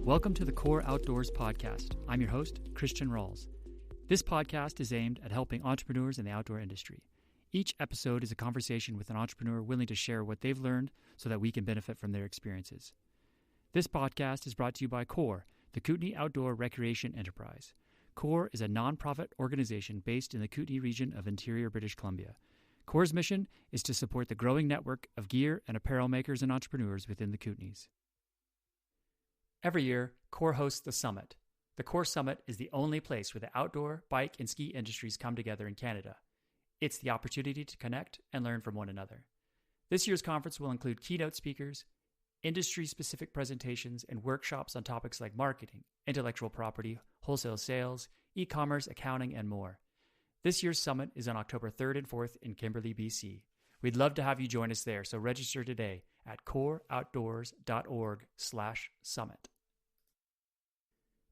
Welcome to the Core Outdoors podcast. I'm your host, Christian Rawls. This podcast is aimed at helping entrepreneurs in the outdoor industry. Each episode is a conversation with an entrepreneur willing to share what they've learned so that we can benefit from their experiences. This podcast is brought to you by CORE, the Kootenay Outdoor Recreation Enterprise. CORE is a nonprofit organization based in the Kootenay region of interior British Columbia. CORE's mission is to support the growing network of gear and apparel makers and entrepreneurs within the Kootenays. Every year, CORE hosts the Summit. The CORE Summit is the only place where the outdoor, bike, and ski industries come together in Canada. It's the opportunity to connect and learn from one another. This year's conference will include keynote speakers, industry-specific presentations, and workshops on topics like marketing, intellectual property, wholesale sales, e-commerce, accounting, and more. This year's summit is on October 3rd and 4th in Kimberley, BC. We'd love to have you join us there, so register today at coreoutdoors.org/summit.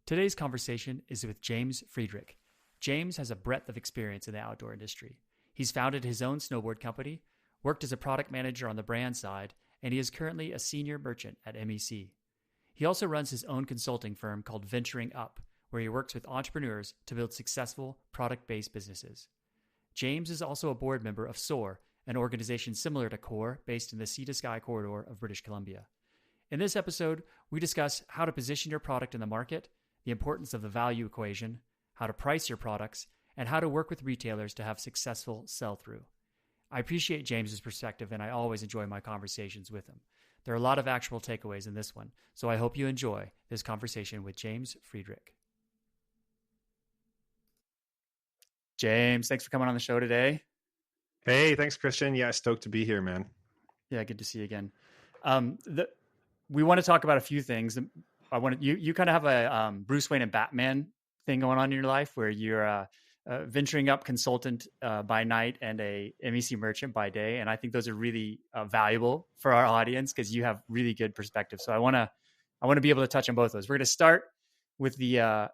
Today's conversation is with James Friedrich. James has a breadth of experience in the outdoor industry. He's founded his own snowboard company, worked as a product manager on the brand side, and he is currently a senior merchant at MEC. He also runs his own consulting firm called Venturing Up, where he works with entrepreneurs to build successful product-based businesses. James is also a board member of SOAR, an organization similar to CORE based in the Sea to Sky corridor of British Columbia. In this episode, we discuss how to position your product in the market, the importance of the value equation, how to price your products, and how to work with retailers to have successful sell-through. I appreciate James's perspective, and I always enjoy my conversations with him. There are a lot of actual takeaways in this one, so I hope you enjoy this conversation with James Friedrich. James, thanks for coming on the show today. Hey, thanks, Christian. Yeah, stoked to be here, man. Yeah, good to see you again. We want to talk about a few things. You kind of have a Bruce Wayne and Batman thing going on in your life, where you're a Venturing Up consultant by night and a MEC merchant by day, and I think those are really valuable for our audience because you have really good perspective. So I want to be able to touch on both of those. We're going to start with the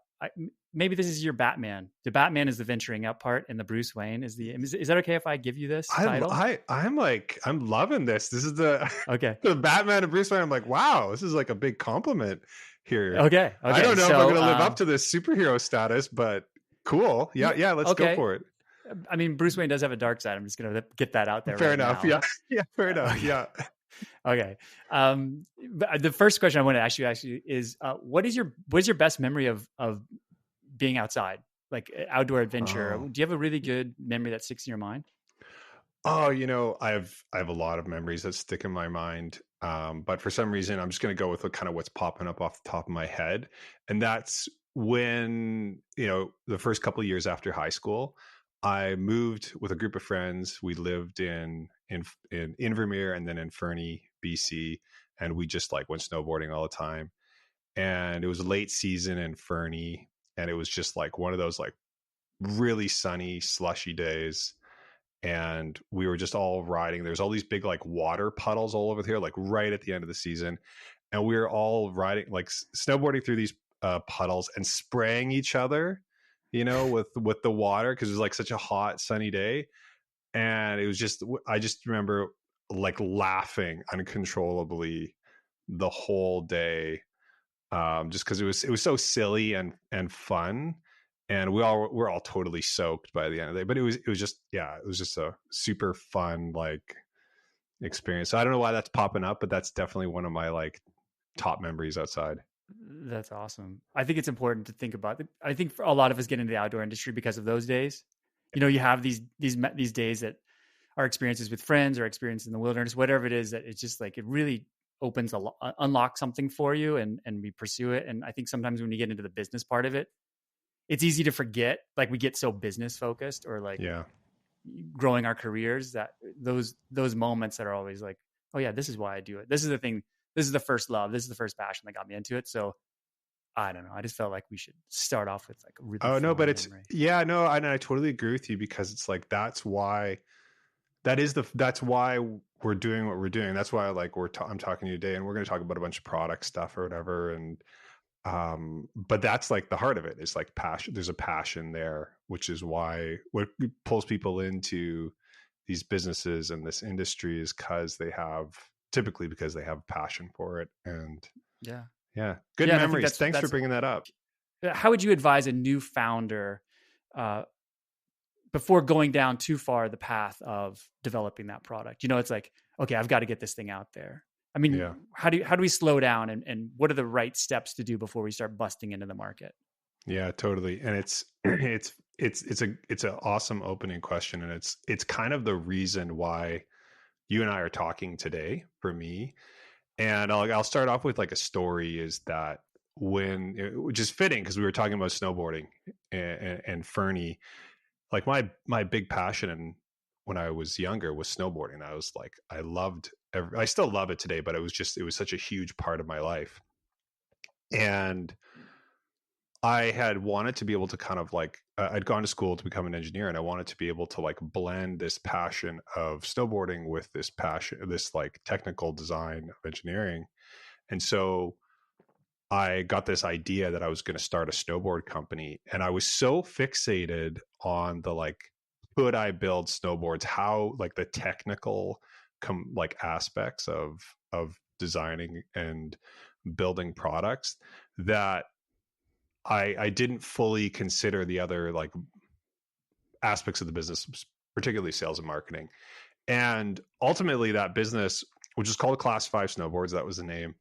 maybe this is your Batman. The Batman is the Venturing Up part, and the Bruce Wayne is the. Is that okay if I give you this title? I'm loving this. This is the okay. The Batman and Bruce Wayne. I'm like, wow, this is like a big compliment here. Okay. I don't know if I'm going to live up to this superhero status, but cool. Yeah. Let's go for it. I mean, Bruce Wayne does have a dark side. I'm just going to get that out there. Fair right enough. now. Yeah. Fair enough. Yeah. Okay. But the first question I want to ask you is, what is your best memory of being outside, like outdoor adventure? Do you have a really good memory that sticks in your mind? Oh, I have a lot of memories that stick in my mind. But for some reason, I'm just going to go with what's popping up off the top of my head. And that's when, the first couple of years after high school, I moved with a group of friends. We lived in Invermere and then in Fernie, BC. And we just went snowboarding all the time. And it was a late season in Fernie. And it was just one of those really sunny, slushy days. And we were just all riding. There's all these big water puddles all over here, right at the end of the season. And we were all riding, snowboarding through these puddles and spraying each other, with the water, because it was such a hot, sunny day. And it was I just remember laughing uncontrollably the whole day. Just because it was so silly and fun, and we're all totally soaked by the end of the day. But it was just a super fun experience. So I don't know why that's popping up, but that's definitely one of my top memories outside. That's awesome. I think it's important to think about. I think for a lot of us get into the outdoor industry because of those days. You have these days that are experiences with friends or experiences in the wilderness, whatever it is, that it's just it really opens unlocks something for you, and we pursue it. And I think sometimes when you get into the business part of it, it's easy to forget, we get so business focused or growing our careers, that those moments that are always oh yeah, this is why I do it. This is the thing. This is the first love. This is the first passion that got me into it. So I don't know. I just felt like we should start off with a really. Oh no, but it's memory. Yeah, no, I totally agree with you, because it's that's why we're doing what we're doing. That's why I'm talking to you today, and we're going to talk about a bunch of product stuff or whatever. And but that's the heart of it is passion. There's a passion there, which is why what pulls people into these businesses and this industry is typically because they have passion for it. And yeah, Yeah. Good Yeah, and I think memories. Thanks for that's bringing that up. how would you advise a new founder uh, before going down too far the path of developing that product? It's like, okay, I've got to get this thing out there. I mean, Yeah. how do we slow down, and what are the right steps to do before we start busting into the market? Yeah, totally. And it's it's an awesome opening question, and it's kind of the reason why you and I are talking today for me. And I'll start off with like a story is that which is fitting because we were talking about snowboarding and Fernie, like my big passion and when I was younger was snowboarding. I was like, I still love it today, but it was such a huge part of my life. And I had wanted to be able to kind of like, I'd gone to school to become an engineer, and I wanted to be able to like blend this passion of snowboarding with this passion, this like technical design of engineering. And so I got this idea that I was going to start a snowboard company. And I was so fixated on the like, could I build snowboards? How like the technical like aspects of designing and building products that I didn't fully consider the other like aspects of the business, particularly sales and marketing. And ultimately that business, which is called Class 5 Snowboards, that was the name,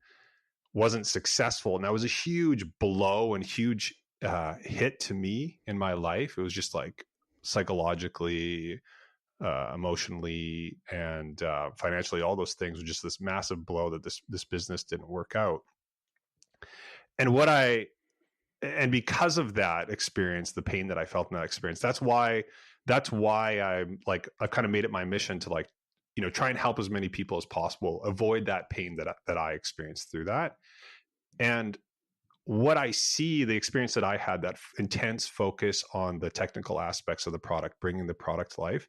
wasn't successful. And that was a huge blow and huge hit to me in my life. It was just like psychologically, emotionally, and financially, all those things were just this massive blow that this business didn't work out. And because of that experience, the pain that I felt in that experience, that's why I'm like, I've kind of made it my mission to like, try and help as many people as possible avoid that pain that I experienced through that. And what I see, the experience that I had, that intense focus on the technical aspects of the product, bringing the product to life,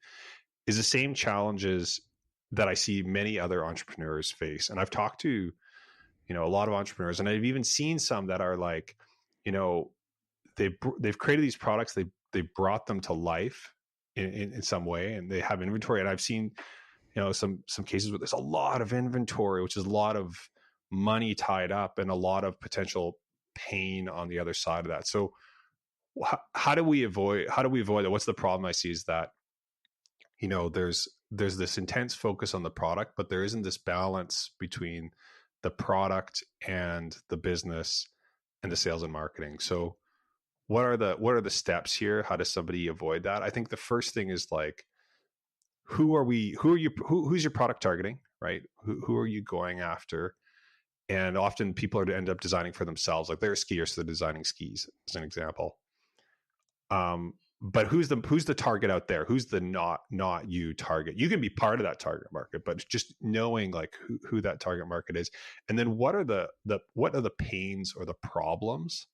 is the same challenges that I see many other entrepreneurs face. And I've talked to, a lot of entrepreneurs, and I've even seen some that are like, you know, they've created these products, they brought them to life in some way, and they have inventory. And I've seen, some cases where there's a lot of inventory, which is a lot of money tied up and a lot of potential pain on the other side of that. So how do we avoid that? What's the problem I see is that, there's this intense focus on the product, but there isn't this balance between the product and the business and the sales and marketing. So what are the steps here? How does somebody avoid that? I think the first thing is like, who's your product targeting, right? Who are you going after? And often people are to end up designing for themselves. Like they're a skier, so they're designing skis as an example. But who's the target out there? Who's the not you target? You can be part of that target market, but just knowing like who that target market is, and then what are the pains or the problems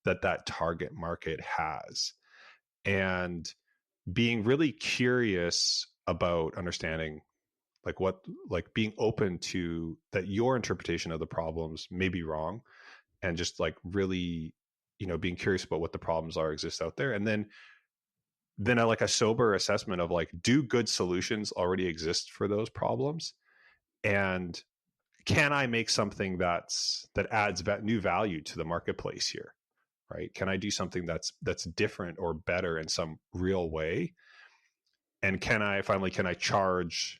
that target market has, and being really curious about understanding like being open to that your interpretation of the problems may be wrong, and just like really being curious about what the problems are exist out there. And then like a sober assessment of like, do good solutions already exist for those problems, and can I make something that adds new value to the marketplace here, right? Can I do something that's different or better in some real way? And can I charge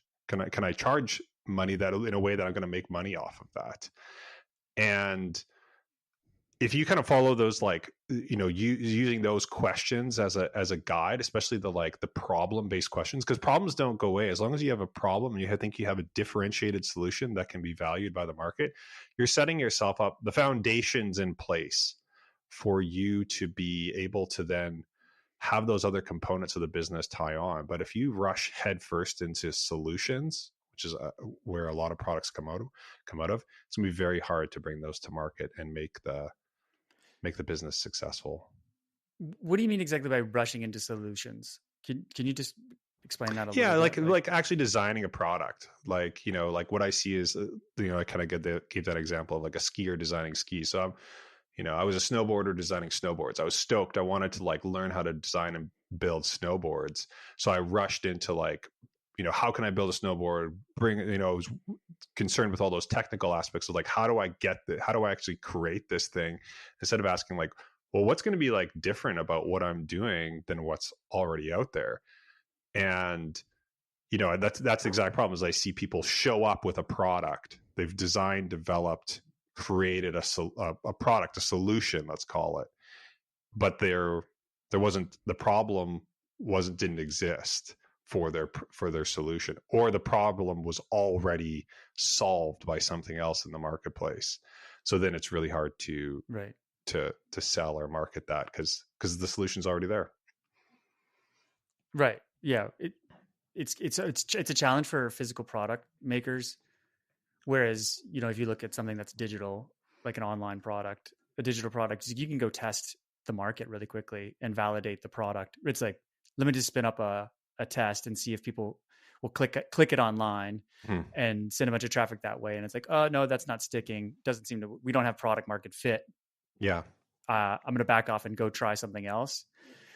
money that in a way that I'm going to make money off of that? And if you kind of follow those, like, using those questions as a guide, especially the problem based questions, because problems don't go away. As long as you have a problem and think you have a differentiated solution that can be valued by the market, you're setting yourself up, the foundations in place for you to be able to then have those other components of the business tie on. But if you rush headfirst into solutions, which is where a lot of products come out of, it's gonna be very hard to bring those to market and make the business successful. What do you mean exactly by rushing into solutions? Can you just explain that a Yeah, little bit? like actually designing a product. Like, like what I see is, I kind of gave that example of like a skier designing skis. So I was a snowboarder designing snowboards. I was stoked. I wanted to like learn how to design and build snowboards. So I rushed into like, how can I build a snowboard? Bring, it was concerned with all those technical aspects of like, how do I actually create this thing, instead of asking like, well, what's going to be like different about what I'm doing than what's already out there? And that's the exact problem. Is I see people show up with a product they've designed, developed, created a product, a solution, let's call it, but there wasn't, the problem didn't exist for their solution, or the problem was already solved by something else in the marketplace. So then it's really hard to Right. to sell or market that, because the solution's already there. Right. Yeah. It's a challenge for physical product makers. Whereas, if you look at something that's digital, like an online product, a digital product, you can go test the market really quickly and validate the product. It's like, let me just spin up a test and see if people will click it online and send a bunch of traffic that way. And it's like, oh no, that's not sticking. We don't have product market fit. Yeah. I'm going to back off and go try something else.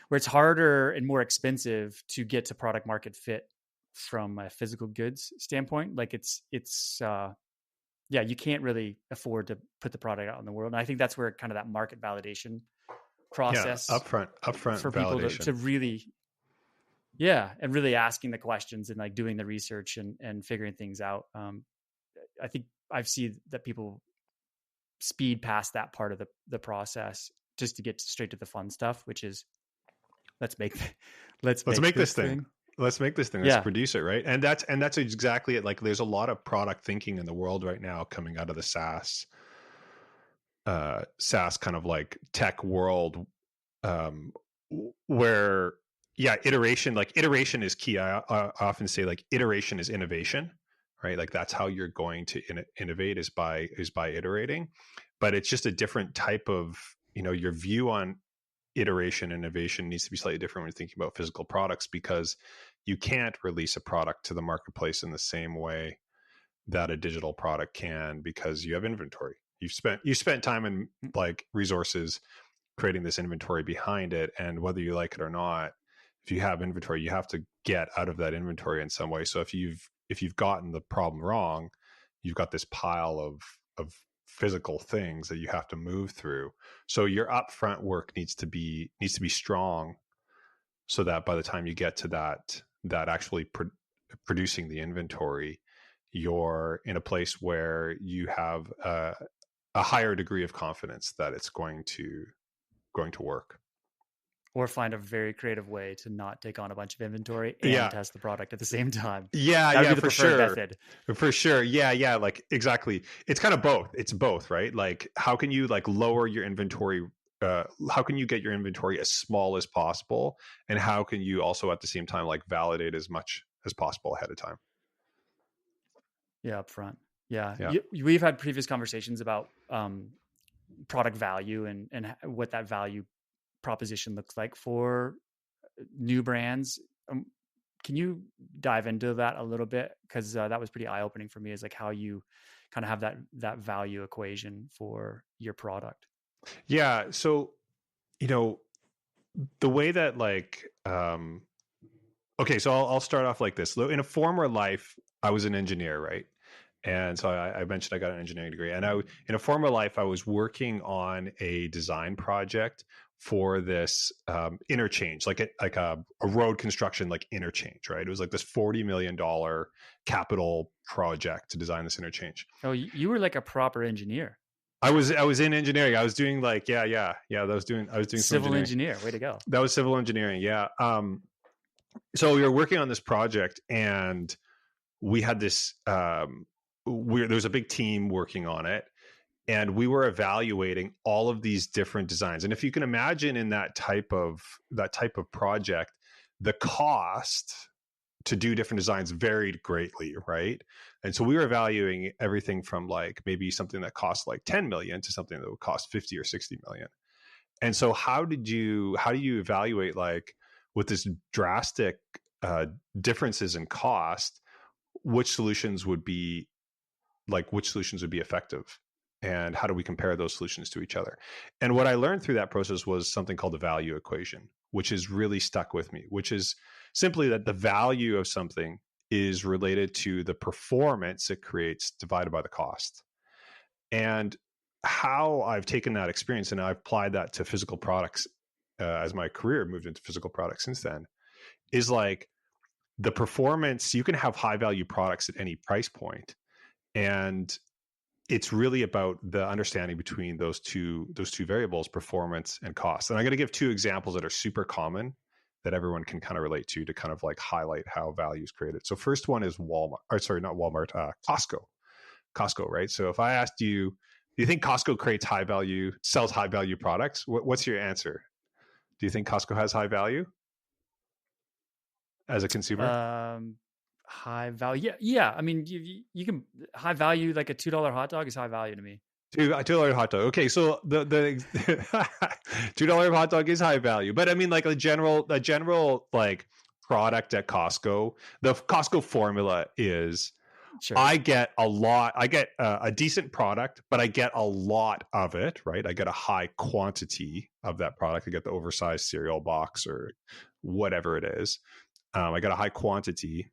Where it's harder and more expensive to get to product market fit from a physical goods standpoint. Like you can't really afford to put the product out in the world. And I think that's where kind of that market validation process upfront for validation. people to really, and really asking the questions and like doing the research and figuring things out. I think I've seen that people speed past that part of the process just to get straight to the fun stuff, which is let's make this thing. Let's make this thing. Let's produce it, right? And that's exactly it. Like, there's a lot of product thinking in the world right now coming out of the SaaS kind of like tech world, where iteration is key. I often say like iteration is innovation, right? Like that's how you're going to innovate is by iterating, but it's just a different type of, your view on iteration innovation needs to be slightly different when you're thinking about physical products, because you can't release a product to the marketplace in the same way that a digital product can, because you have inventory. You spent time and like resources creating this inventory behind it, and whether you like it or not, if you have inventory, you have to get out of that inventory in some way. So if you've gotten the problem wrong, you've got this pile of physical things that you have to move through. So your upfront work needs to be strong, so that by the time you get to that actually producing the inventory, you're in a place where you have a higher degree of confidence that it's going to work. Or find a very creative way to not take on a bunch of inventory and test the product at the same time. That would be the for sure method. For sure. Yeah. Like exactly. It's kind of both. It's both, right? Like, how can you like lower your inventory? How can you get your inventory as small as possible? And how can you also at the same time like validate as much as possible ahead of time? Yeah, upfront. Yeah. We've had previous conversations about product value and what that value proposition looks like for new brands. Can you dive into that a little bit? Because that was pretty eye-opening for me, is like how you kind of have that value equation for your product. Yeah. So, the way that like, okay, so I'll start off like this. In a former life, I was an engineer, right? And so I mentioned I got an engineering degree, and in a former life, I was working on a design project for this interchange, like a road construction, like interchange, right? It was like this $40 million capital project to design this interchange. Oh, you were like a proper engineer. I was in engineering. I was doing like, I was doing civil engineer. Way to go. That was civil engineering. Yeah. So we were working on this project, and we had this, there was a big team working on it, and we were evaluating all of these different designs. And if you can imagine, in that type of project, the cost to do different designs varied greatly, right? And so we were evaluating everything from like maybe something that costs like 10 million to something that would cost 50 or 60 million. And so how do you evaluate, like, with this drastic differences in cost, which solutions would be effective, and how do we compare those solutions to each other? And what I learned through that process was something called the value equation, which has really stuck with me, which is simply that the value of something is related to the performance it creates divided by the cost. And how I've taken that experience and I've applied that to physical products as my career moved into physical products since then is like the performance. You can have high value products at any price point, and it's really about the understanding between those two variables, performance and cost. And I'm going to give two examples that are super common that everyone can kind of relate to kind of like highlight how value is created. So first one is Walmart, or sorry, not Walmart, Costco, right? So if I asked you, do you think Costco sells high value products? What's your answer? Do you think Costco has high value as a consumer? High value. Yeah. I mean, you can high value, like a $2 hot dog is high value to me. $2 hot dog. Okay, so the $2 hot dog is high value, but I mean, like a general like product at Costco. The Costco formula is, Sure. I get a decent product, but I get a lot of it, right? I get a high quantity of that product. I get the oversized cereal box or whatever it is. I got a high quantity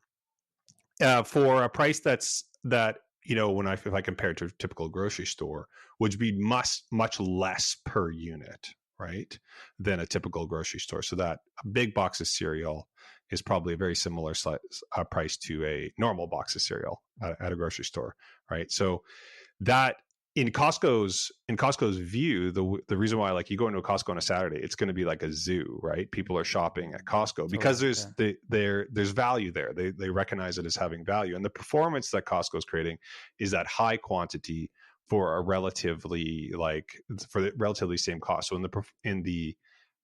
for a price that if I compare it to a typical grocery store, would be much less per unit, right, than a typical grocery store. So that a big box of cereal is probably a very similar price to a normal box of cereal at a grocery store, right? So that in Costco's view, the reason why, like, you go into a Costco on a Saturday, it's going to be like a zoo, right? People are shopping at Costco because there's value there. They recognize it as having value, and the performance that Costco is creating is that high quantity for the relatively same cost. So in the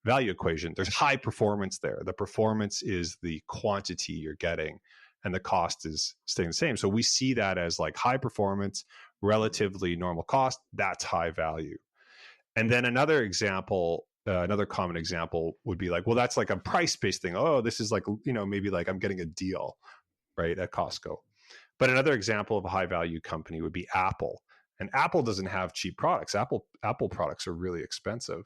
value equation, there's high performance there. The performance is the quantity you're getting, and the cost is staying the same. So we see that as like high performance, relatively normal cost. That's high value. And then another common example would be like, well, that's like a price-based thing. Oh, this is like, maybe like I'm getting a deal, right, at Costco. But another example of a high value company would be Apple. And Apple doesn't have cheap products. Apple products are really expensive.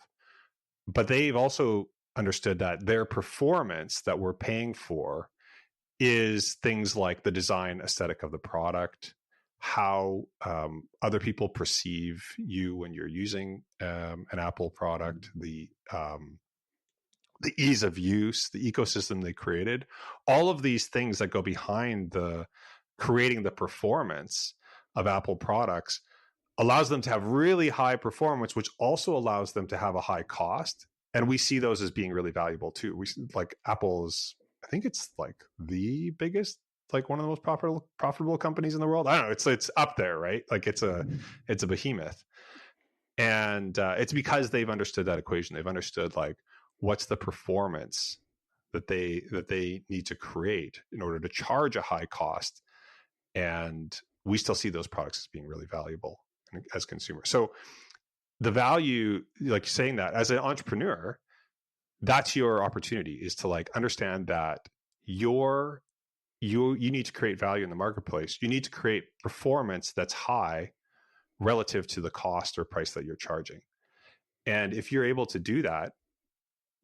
But they've also understood that their performance that we're paying for is things like the design aesthetic of the product, how other people perceive you when you're using an Apple product, the ease of use, the ecosystem they created, all of these things that go behind the creating the performance of Apple products allows them to have really high performance, which also allows them to have a high cost. And we see those as being really valuable too. Like Apple's, I think it's like the biggest, like one of the most profitable companies in the world. I don't know. It's up there, right? Like it's a behemoth. And it's because they've understood that equation. They've understood like what's the performance that they need to create in order to charge a high cost. And we still see those products as being really valuable as consumers. So the value, like saying that as an entrepreneur, that's your opportunity, is to like understand that you need to create value in the marketplace. You need to create performance that's high relative to the cost or price that you're charging. And if you're able to do that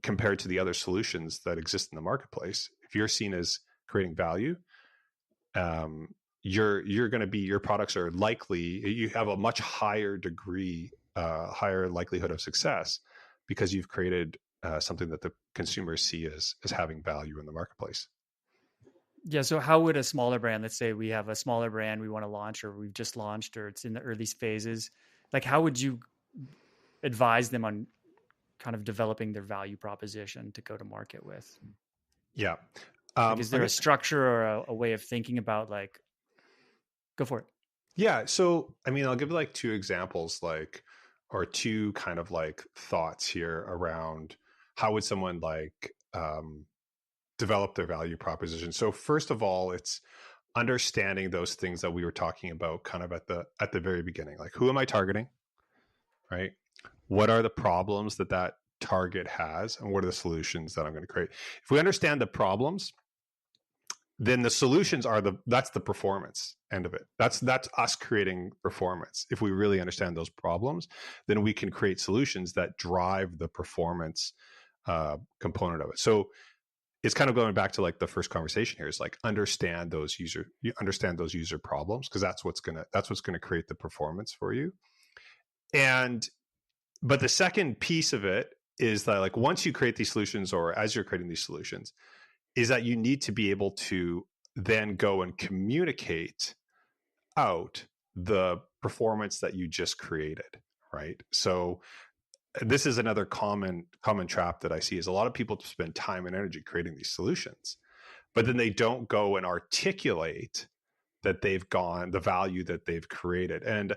compared to the other solutions that exist in the marketplace, if you're seen as creating value, you're going to be, your products are likely, you have a much higher degree, higher likelihood of success because you've created something that the consumers see as having value in the marketplace. Yeah. So how would a smaller brand, let's say we have a smaller brand we want to launch, or we've just launched, or it's in the early phases, like how would you advise them on kind of developing their value proposition to go to market with? Yeah. Like, is there a structure or a way of thinking about, like, go for it? Yeah. So, I mean, I'll give like two examples, or two kind of like thoughts here around how would someone like develop their value proposition. So first of all, it's understanding those things that we were talking about kind of at the very beginning. Like, who am I targeting? Right? What are the problems that target has, and what are the solutions that I'm going to create? If we understand the problems, then the solutions that's the performance end of it. That's us creating performance. If we really understand those problems, then we can create solutions that drive the performance component of it. So it's kind of going back to like the first conversation here is like understand those user problems, because that's what's gonna create the performance for you. And but the second piece of it is that like once you create these solutions, or as you're creating these solutions, is that you need to be able to then go and communicate out the performance that you just created, right? So this is another common trap that I see, is a lot of people spend time and energy creating these solutions, but then they don't go and articulate that they've gone the value that they've created. And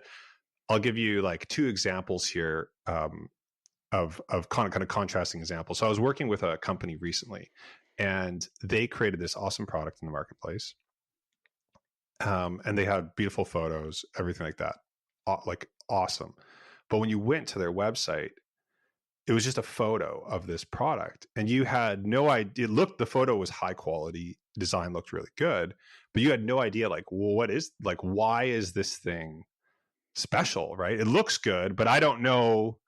I'll give you like two examples here, of kind of contrasting examples. So I was working with a company recently, and they created this awesome product in the marketplace, and they had beautiful photos, everything like that, like awesome. But when you went to their website, it was just a photo of this product, and you had no idea. The photo was high quality, design looked really good, but you had no idea, like, well, why is this thing special, right? It looks good, but I don't know.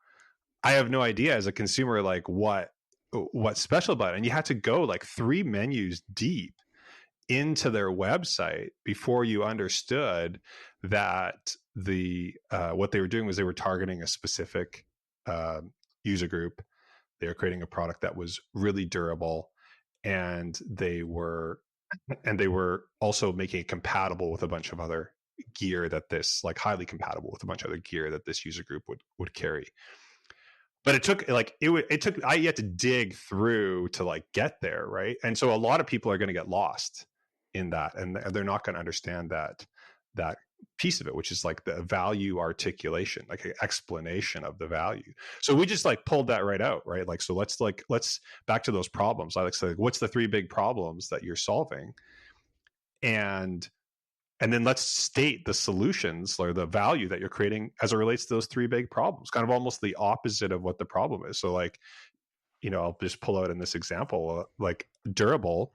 I have no idea as a consumer, like what's special about it. And you had to go like 3 menus deep into their website before you understood that what they were doing was they were targeting a specific user group. They were creating a product that was really durable, and they were also making it compatible with a bunch of other gear that this like highly compatible with a bunch of other gear that this user group would carry. But it took like I had to dig through to like get there, right? And so a lot of people are going to get lost in that, and they're not going to understand that piece of it, which is like the value articulation, like an explanation of the value. So we just like pulled that right out, right? Like, so let's back to those problems. I like say, what's the 3 big problems that you're solving, and then let's state the solutions or the value that you're creating as it relates to those 3 big problems, kind of almost the opposite of what the problem is. So like, I'll just pull out in this example, like durable,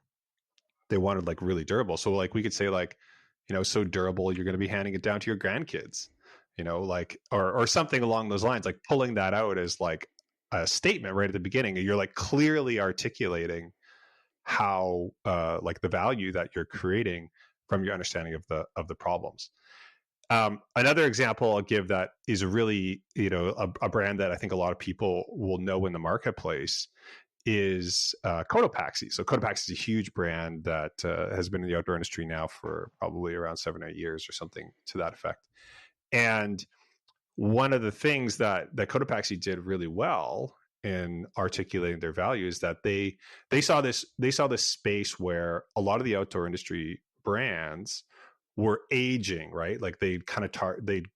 they wanted like really durable. So like we could say like, so durable, you're going to be handing it down to your grandkids, like, or something along those lines, like pulling that out as like a statement right at the beginning. And you're like clearly articulating how like the value that you're creating from your understanding of the problems. Another example I'll give that is really, a brand that I think a lot of people will know in the marketplace is Cotopaxi. So Cotopaxi is a huge brand that has been in the outdoor industry now for probably around 7 or 8 years or something to that effect. And one of the things that Cotopaxi did really well in articulating their value is that they saw this space where a lot of the outdoor industry brands were aging, right? Like they kind of they'd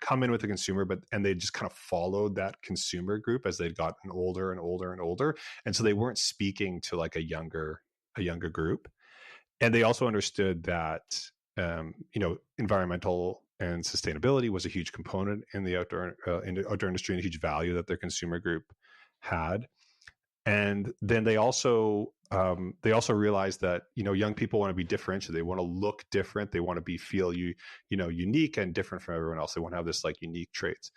come in with the consumer, and they just kind of followed that consumer group as they'd gotten older and older and older, and so they weren't speaking to like a younger group. And they also understood that environmental and sustainability was a huge component in the outdoor industry, and a huge value that their consumer group had. And then they also realized that young people want to be differentiated. They want to look different. They want to feel unique and different from everyone else. They want to have this like unique traits.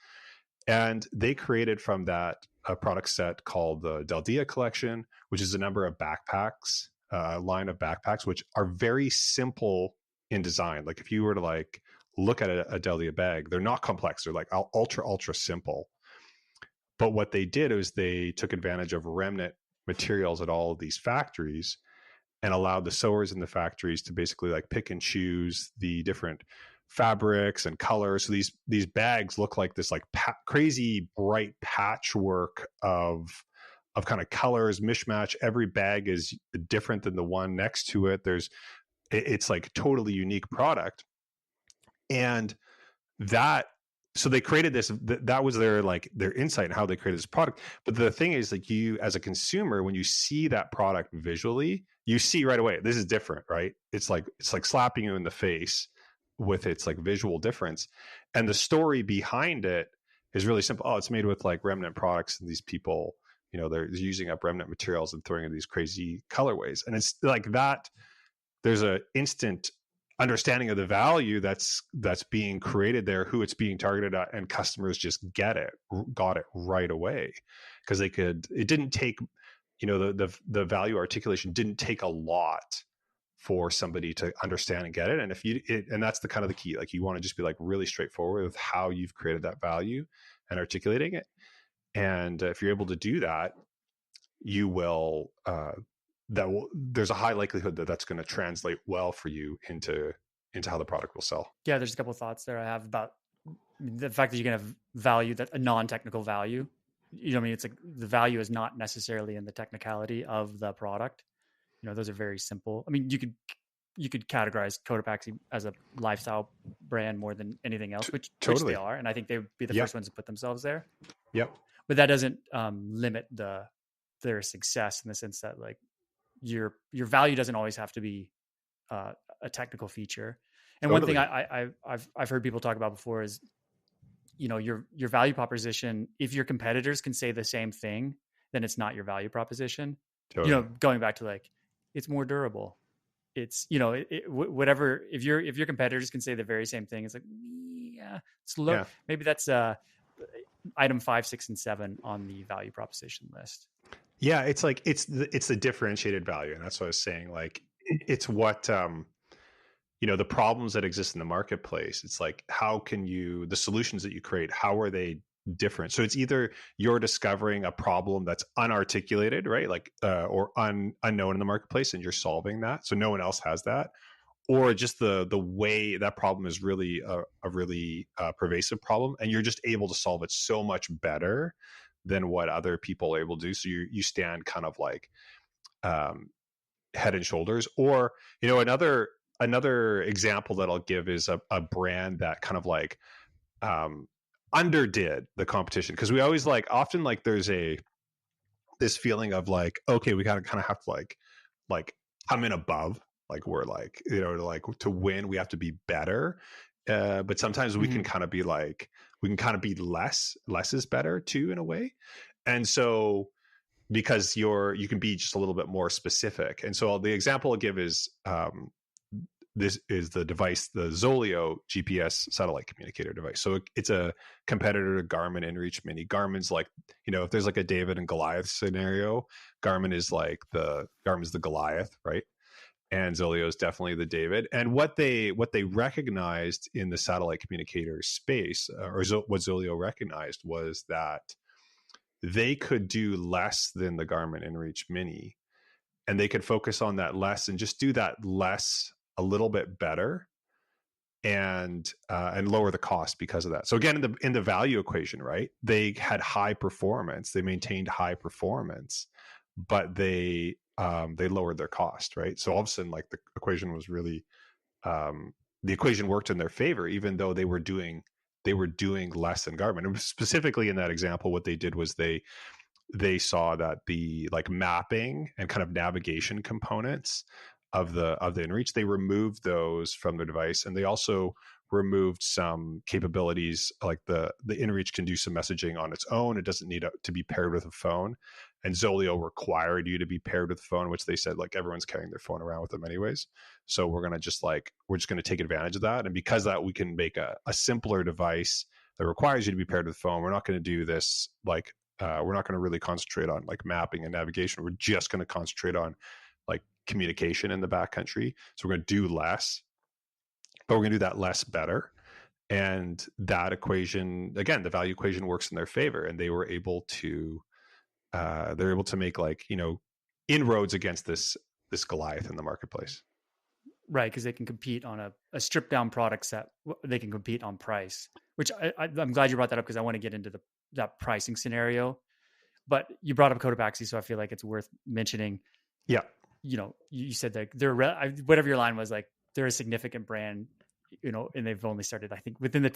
And they created from that a product set called the Del Dia collection, which is a number of backpacks, line of backpacks, which are very simple in design. Like if you were to like look at a Del Dia bag, they're not complex. They're like ultra simple. But what they did is they took advantage of remnant materials at all of these factories and allowed the sewers in the factories to basically like pick and choose the different fabrics and colors. So these bags look like this like crazy bright patchwork of kind of colors, mishmash. Every bag is different than the one next to it. It's like totally unique product. And so they created this, that was their insight in how they created this product. But the thing is, like, you as a consumer, when you see that product visually, you see right away, this is different, right? It's like slapping you in the face with its like visual difference. And the story behind it is really simple. Oh, it's made with like remnant products, and these people, they're using up remnant materials and throwing in these crazy colorways. And it's like that, there's an instant understanding of the value that's being created there, who it's being targeted at, and customers just got it right away, because it didn't take the value articulation didn't take a lot for somebody to understand and get it. And and that's the kind of the key, like you want to just be like really straightforward with how you've created that value and articulating it. And if you're able to do that, you will, there's a high likelihood that that's going to translate well for you into how the product will sell. Yeah, there's a couple of thoughts there I have about the fact that you can have value, that a non-technical value. I mean, it's like the value is not necessarily in the technicality of the product. Those are very simple. I mean, you could categorize Cotopaxi as a lifestyle brand more than anything else, which they are, and I think they would be the first ones to put themselves there. Yep. But that doesn't limit their success in the sense that like your value doesn't always have to be a technical feature. And one thing I've heard people talk about before is, your value proposition, if your competitors can say the same thing, then it's not your value proposition. Going back to like, it's more durable. It's, whatever, if your competitors can say the very same thing, it's like, yeah, it's low. Yeah. Maybe that's item 5, 6, and 7 on the value proposition list. Yeah. It's like, it's the differentiated value. And that's what I was saying. Like, it's what, the problems that exist in the marketplace. It's like, how can the solutions that you create, how are they different? So it's either you're discovering a problem that's unarticulated, right? Like, or unknown in the marketplace, and you're solving that. So no one else has that. Or just the way that problem is really a really pervasive problem, and you're just able to solve it so much better than what other people are able to do. So you stand kind of like head and shoulders. Or, another example that I'll give is a brand that kind of like underdid the competition, because we always often there's this feeling of like, okay, we gotta kind of have to like come in above, like we're like, to win we have to be better, but sometimes we can kind of be like, we can kind of be less is better too, in a way. And so because you can be just a little bit more specific. And so the example I'll give is this is the device, the Zoleo GPS satellite communicator device. So it's a competitor to Garmin InReach Mini. Garmin's like, if there's like a David and Goliath scenario, Garmin's the Goliath, right? And Zoleo is definitely the David. And what they recognized in the satellite communicator space, what Zoleo recognized, was that they could do less than the Garmin InReach Mini, and they could focus on that less and just do that less a little bit better, and lower the cost because of that. So again, in the value equation, right? They had high performance, they maintained high performance, but they lowered their cost, right? So all of a sudden, like, the equation was really the equation worked in their favor, even though they were doing less than Garmin. And specifically in that example, what they did was they saw that the like mapping and kind of navigation components of the InReach, they removed those from the device, and they also removed some capabilities, like the InReach can do some messaging on its own. It doesn't need to be paired with a phone, and Zoleo required you to be paired with a phone, which they said like everyone's carrying their phone around with them anyways. So we're just going to take advantage of that, and because of that, we can make a simpler device that requires you to be paired with a phone. We're not going to do this we're not going to really concentrate on like mapping and navigation. We're just going to concentrate on like communication in the backcountry. So we're going to do less, but we're going to do that less better. And that equation, again, the value equation works in their favor, and they were able to make inroads against this Goliath in the marketplace. Right, because they can compete on a stripped down product set. They can compete on price, which I'm glad you brought that up, because I want to get into that pricing scenario. But you brought up Cotopaxi, so I feel like it's worth mentioning. Yeah. You said that they're whatever your line was, like, they're a significant brand, and they've only started, I think, within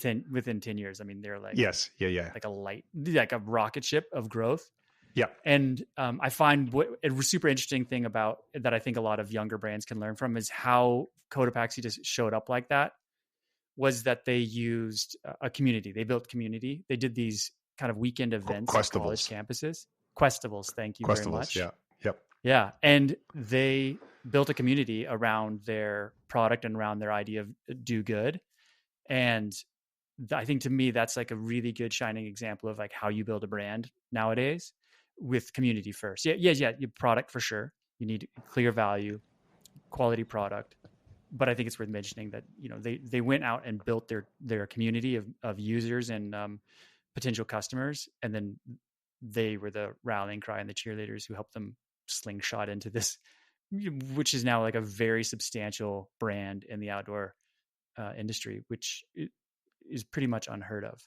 10 years. I mean, they're like, yes, yeah, like a rocket ship of growth. Yeah. And I find a super interesting thing about that, I think a lot of younger brands can learn from, is how Cotopaxi just showed up like that, was that they used a community. They built community. They did these kind of weekend events at college campuses. Questivals. Thank you very much. Yeah. Yep. Yeah. And they built a community around their product and around their idea of do good. And I think, to me, that's like a really good shining example of like how you build a brand nowadays. with community first. Yeah, your product for sure. You need clear value, quality product. But I think it's worth mentioning that, you know, they went out and built their community of users and potential customers, and then they were the rallying cry and the cheerleaders who helped them slingshot into this, which is now like a very substantial brand in the outdoor industry, which is pretty much unheard of.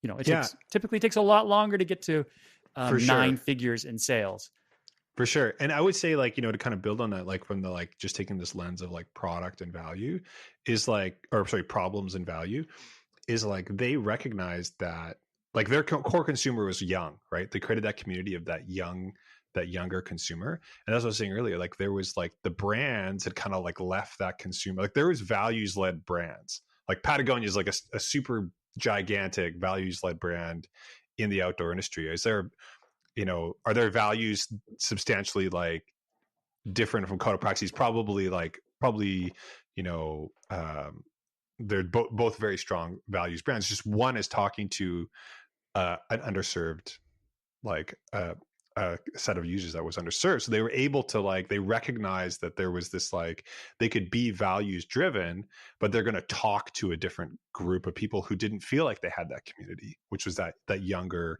You know, it typically takes a lot longer to get to for nine sure. figures in sales. For sure. And I would say, like, you know, to kind of build on that, like from the, like, just taking this lens of like product and value is like, or sorry, problems and value is like, they recognized that like their core consumer was young, right? They created that community of that younger consumer. And as I was saying earlier, like there was like the brands had kind of like left that consumer, like there was values led brands. Like Patagonia is like a super gigantic values led brand in the outdoor industry. Is there, you know, are their values substantially like different from Code of Praxis? Probably, you know, they're both very strong values brands. Just one is talking to an underserved, like a set of users that was underserved. So they were able to, like, they recognized that there was this, like, they could be values driven, but they're going to talk to a different group of people who didn't feel like they had that community, which was that younger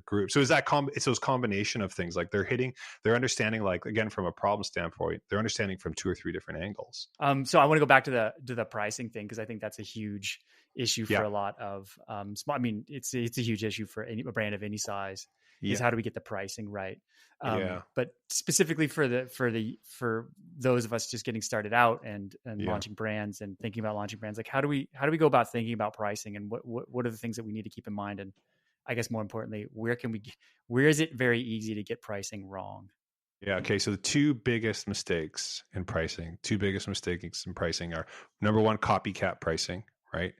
group. So is that it's those combination of things, like they're understanding, like, again, from a problem standpoint, they're understanding from 2 or 3 different angles. So I want to go back to the pricing thing, because I think that's a huge issue for a lot of small. I mean, it's a huge issue for a brand of any size. Is how do we get the pricing right? But specifically for those of us just getting started out and launching brands and thinking about launching brands, like how do we go about thinking about pricing, and what are the things that we need to keep in mind? And I guess more importantly, where is it very easy to get pricing wrong? Yeah. Okay. So the two biggest mistakes in pricing are, number one, copycat pricing, right?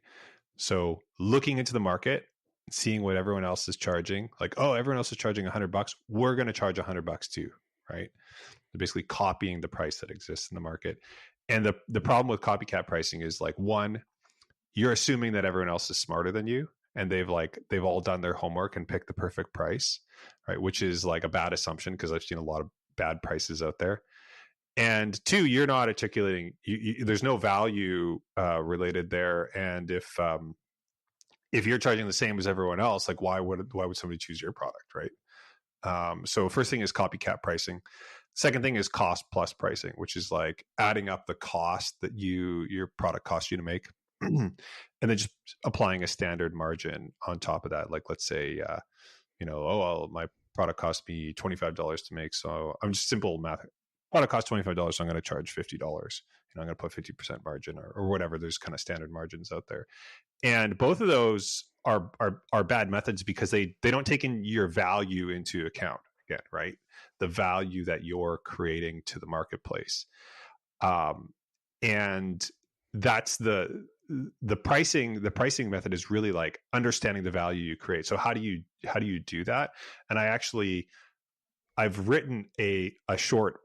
So looking into the market, seeing what everyone else is charging, like, oh, everyone else is charging $100. We're going to charge $100 too, right? They're basically copying the price that exists in the market. And the problem with copycat pricing is, like, one, you're assuming that everyone else is smarter than you, and they've all done their homework and picked the perfect price, right? Which is like a bad assumption, because I've seen a lot of bad prices out there. And two, you're not articulating, there's no value related there. And if you're charging the same as everyone else, like, why would somebody choose your product, right? So first thing is copycat pricing. Second thing is cost plus pricing, which is like adding up the cost that your product costs you to make, and then just applying a standard margin on top of that. Like, let's say, my product cost me $25 to make, so I'm just simple math. Product costs $25, so I'm going to charge $50. I'm going to put 50% margin or whatever. There's kind of standard margins out there. And both of those are bad methods, because they don't take in your value into account, again, right? The value that you're creating to the marketplace. And that's the pricing method is really like understanding the value you create. So how do you do that? And I've written a short,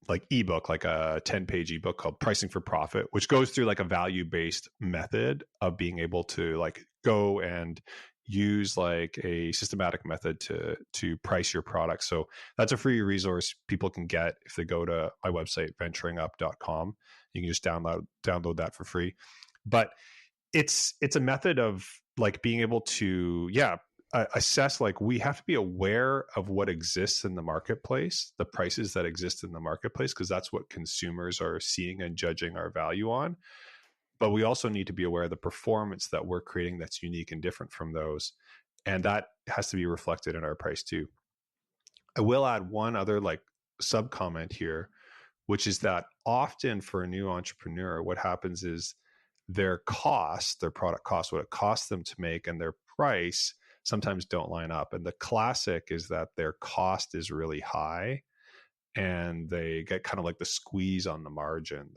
like, ebook, like a 10-page ebook called Pricing for Profit, which goes through like a value-based method of being able to, like, go and use like a systematic method to price your product. So that's a free resource people can get if they go to my website, venturingup.com. You can just download that for free. But it's a method of, like, being able to, assess, like, we have to be aware of what exists in the marketplace, the prices that exist in the marketplace, because that's what consumers are seeing and judging our value on. But we also need to be aware of the performance that we're creating that's unique and different from those. And that has to be reflected in our price too. I will add one other, like, sub comment here, which is that often for a new entrepreneur, what happens is their product cost, what it costs them to make, and their price sometimes don't line up. And the classic is that their cost is really high and they get kind of like the squeeze on the margin.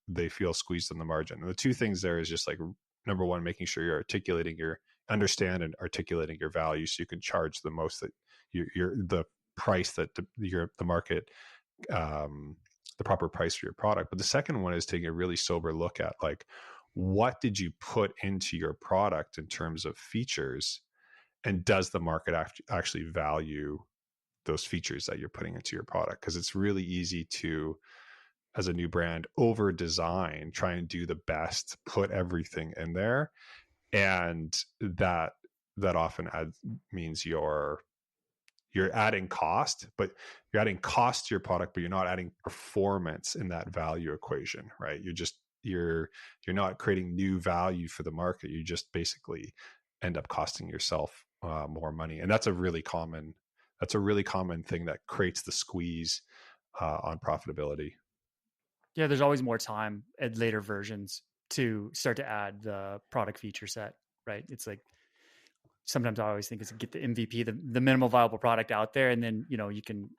They feel squeezed on the margin. And the two things there is just, like, number one, making sure you're articulating your value, so you can charge the most that the price that the market, the proper price for your product. But the second one is taking a really sober look at, like, what did you put into your product in terms of features, and does the market actually value those features that you're putting into your product? Because it's really easy to, as a new brand, over design, try and do the best, put everything in there, and that often means you're adding cost, but you're adding cost to your product, but you're not adding performance in that value equation, right? You're not creating new value for the market. You just basically end up costing yourself more money, and that's a really common thing that creates the squeeze on profitability. Yeah, there's always more time at later versions to start to add the product feature set, right? It's like sometimes I always think it's get the MVP, the minimal viable product out there, and then you can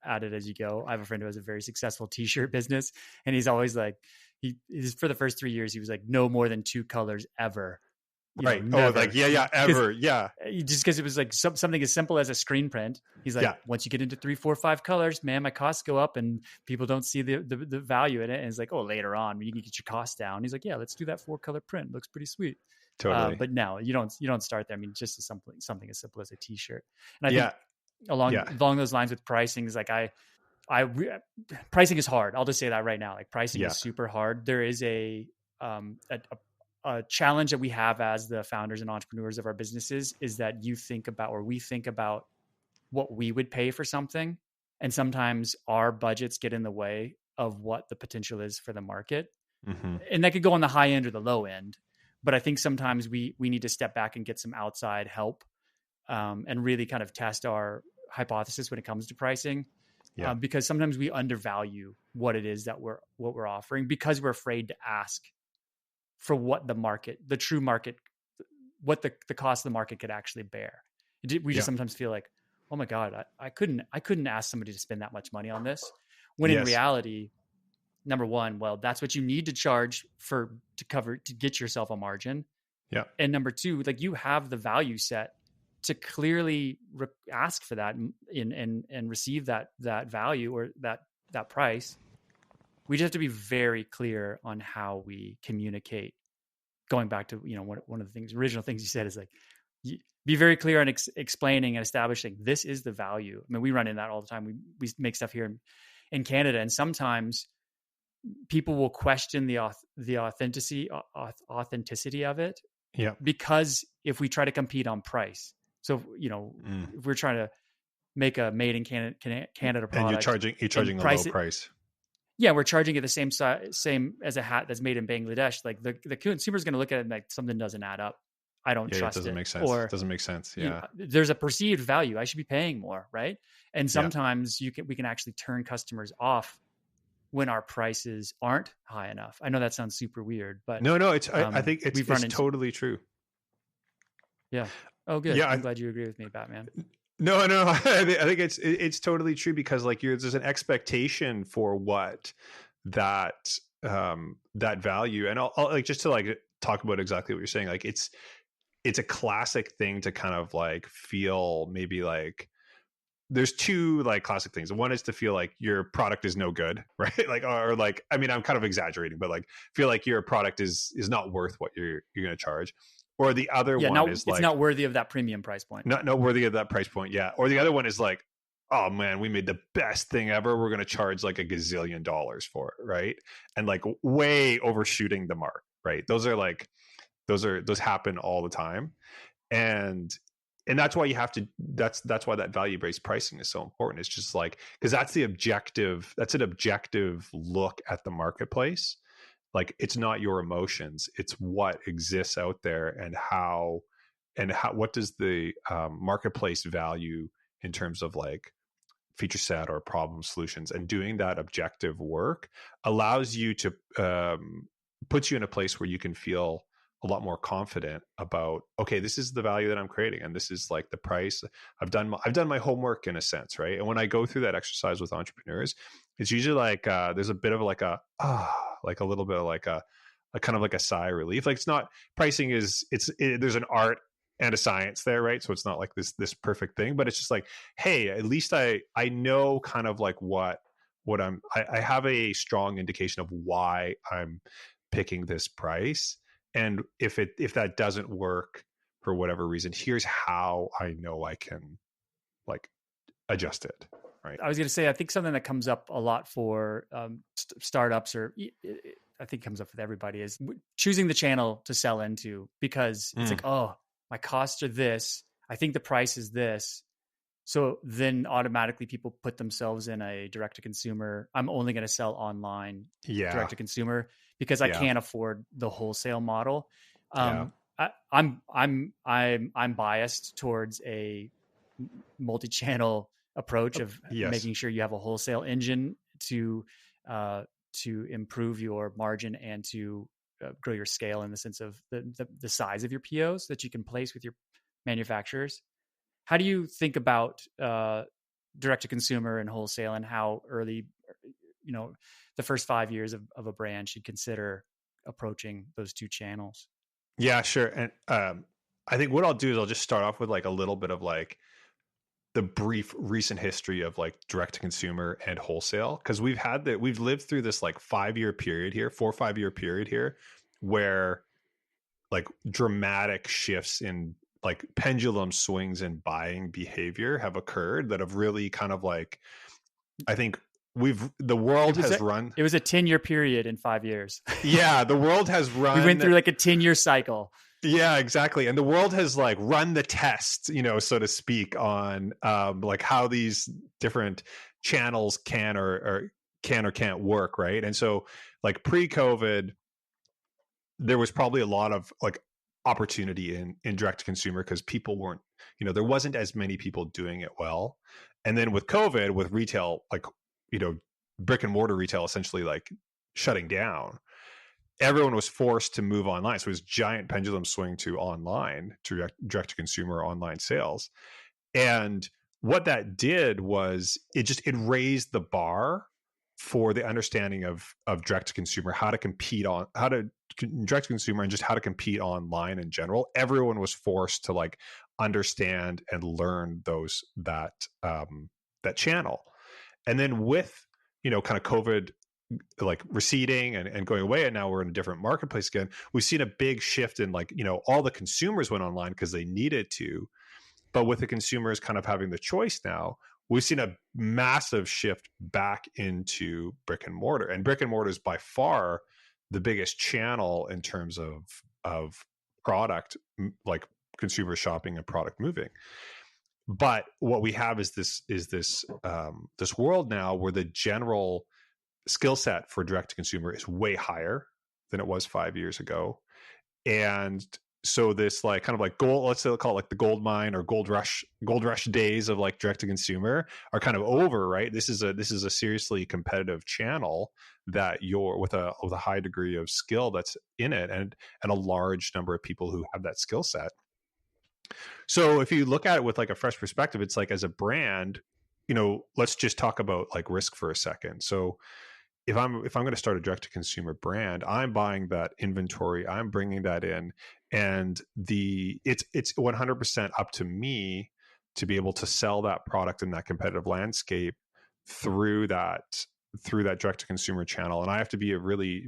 add it as you go. I have a friend who has a very successful t-shirt business, and he's always like, he's for the first 3 years he was like, no more than 2 colors ever. Right. Never. Oh, like ever. Yeah. Just because it was like something as simple as a screen print. He's like, once you get into 3, 4, 5 colors, man, my costs go up and people don't see the value in it. And it's like, oh, later on you can get your costs down. He's like, yeah, let's do that 4-color print. Looks pretty sweet. Totally. But no, you don't start there. I mean, just something as simple as a t-shirt. And I think along those lines with pricing is like, pricing is hard. I'll just say that right now. Like pricing is super hard. There is a challenge that we have as the founders and entrepreneurs of our businesses is that we think about what we would pay for something. And sometimes our budgets get in the way of what the potential is for the market. Mm-hmm. And that could go on the high end or the low end. But I think sometimes we need to step back and get some outside help and really kind of test our hypothesis when it comes to pricing. Because sometimes we undervalue what it is that we're offering because we're afraid to ask for what the true market, what the cost of the market could actually bear. We just sometimes feel like, oh my God, I couldn't ask somebody to spend that much money on this. When in reality, number one, well, that's what you need to charge to get yourself a margin. Yeah. And number two, like you have the value set to clearly ask for that and receive that value or that price. We just have to be very clear on how we communicate. Going back to, one of the original things you said is like, be very clear on explaining and establishing this is the value. I mean, we run in that all the time. We make stuff here in Canada, and sometimes people will question the authenticity of it. Yeah. Because if we try to compete on price, so if we're trying to make a made in Canada product, and you're charging a low price. Yeah, we're charging it the same as a hat that's made in Bangladesh. Like the consumer's going to look at it and like something doesn't add up. I don't trust it. It doesn't make sense. Or, it doesn't make sense. Yeah. There's a perceived value. I should be paying more, right? And sometimes we can actually turn customers off when our prices aren't high enough. I know that sounds super weird, but no, it's I think it's totally true. Yeah. Oh, good. Yeah, I'm glad you agree with me, Batman. No. I think it's totally true because like there's an expectation for what that value, and I'll like just to like talk about exactly what you're saying. Like it's a classic thing to kind of like feel maybe like there's two like classic things. One is to feel like your product is no good, right? Like or like I mean I'm kind of exaggerating, but like feel like your product is not worth what you're going to charge. Or the other one is like it's not worthy of that premium price point. Not worthy of that price point, yeah. Or the other one is like, oh man, we made the best thing ever. We're going to charge like $1 gazillion for it, right? And like way overshooting the mark, right? Those happen all the time, and that's why you have to. That's why that value based pricing is so important. It's just like because that's an objective look at the marketplace. Like it's not your emotions, it's what exists out there and how what does the marketplace value in terms of like feature set or problem solutions, and doing that objective work allows you to puts you in a place where you can feel a lot more confident about, okay, this is the value that I'm creating and this is like the price. I've done my homework in a sense, right? And when I go through that exercise with entrepreneurs, it's usually like there's a bit of like like a little bit of like a kind of like a sigh of relief. Like it's not pricing there's an art and a science there, right? So it's not like this perfect thing, but it's just like, hey, at least I know kind of like what I have a strong indication of why I'm picking this price. And if that doesn't work, for whatever reason. Here's how I know I can like adjust it. Right. I was going to say, I think something that comes up a lot for startups, or I think comes up with everybody, is choosing the channel to sell into, because it's like, oh, my costs are this. I think the price is this. So then automatically people put themselves in a direct to consumer. I'm only going to sell online direct to consumer because I can't afford the wholesale model. I'm biased towards a multi-channel approach of making sure you have a wholesale engine to improve your margin and to grow your scale in the sense of the size of your POs that you can place with your manufacturers. How do you think about direct to consumer and wholesale, and how early, the first 5 years of a brand should consider approaching those two channels? Yeah, sure. And I think what I'll do is I'll just start off with like a little bit of like the brief recent history of like direct to consumer and wholesale, because we've lived through this like 5 year period here, 4 or 5 year period here, where like dramatic shifts in like pendulum swings in buying behavior have occurred that have really kind of like, I think the world has run. It was a 10-year period in 5 years. Yeah, the world has run. We went through like a 10-year cycle. Yeah, exactly. And the world has like run the test, so to speak, on like how these different channels can or can't work, right? And so like pre-COVID, there was probably a lot of like opportunity in direct to consumer because people weren't, there wasn't as many people doing it well. And then with COVID, with retail, like, brick and mortar retail essentially like shutting down, everyone was forced to move online. So it was giant pendulum swing to online, to direct to consumer online sales. And what that did was it raised the bar for the understanding of direct to consumer, how to compete on, how to direct to consumer, and just how to compete online in general. Everyone was forced to like understand and learn that channel. And then with, kind of COVID like receding and going away, and now we're in a different marketplace again, we've seen a big shift in like, all the consumers went online because they needed to, but with the consumers kind of having the choice now, we've seen a massive shift back into brick and mortar. And brick and mortar is by far the biggest channel in terms of product, like consumer shopping and product moving. But what we have is this world now where the general skill set for direct to consumer is way higher than it was 5 years ago. And so this like kind of like let's call it like the gold mine or gold rush days of like direct to consumer are kind of over, right? This is a seriously competitive channel that you're with a high degree of skill that's in it, and a large number of people who have that skill set. So if you look at it with like a fresh perspective, it's like, as a brand, let's just talk about like risk for a second. So if I'm going to start a direct to consumer brand, I'm buying that inventory, I'm bringing that in, and it's 100% up to me to be able to sell that product in that competitive landscape through that direct to consumer channel. And I have to be really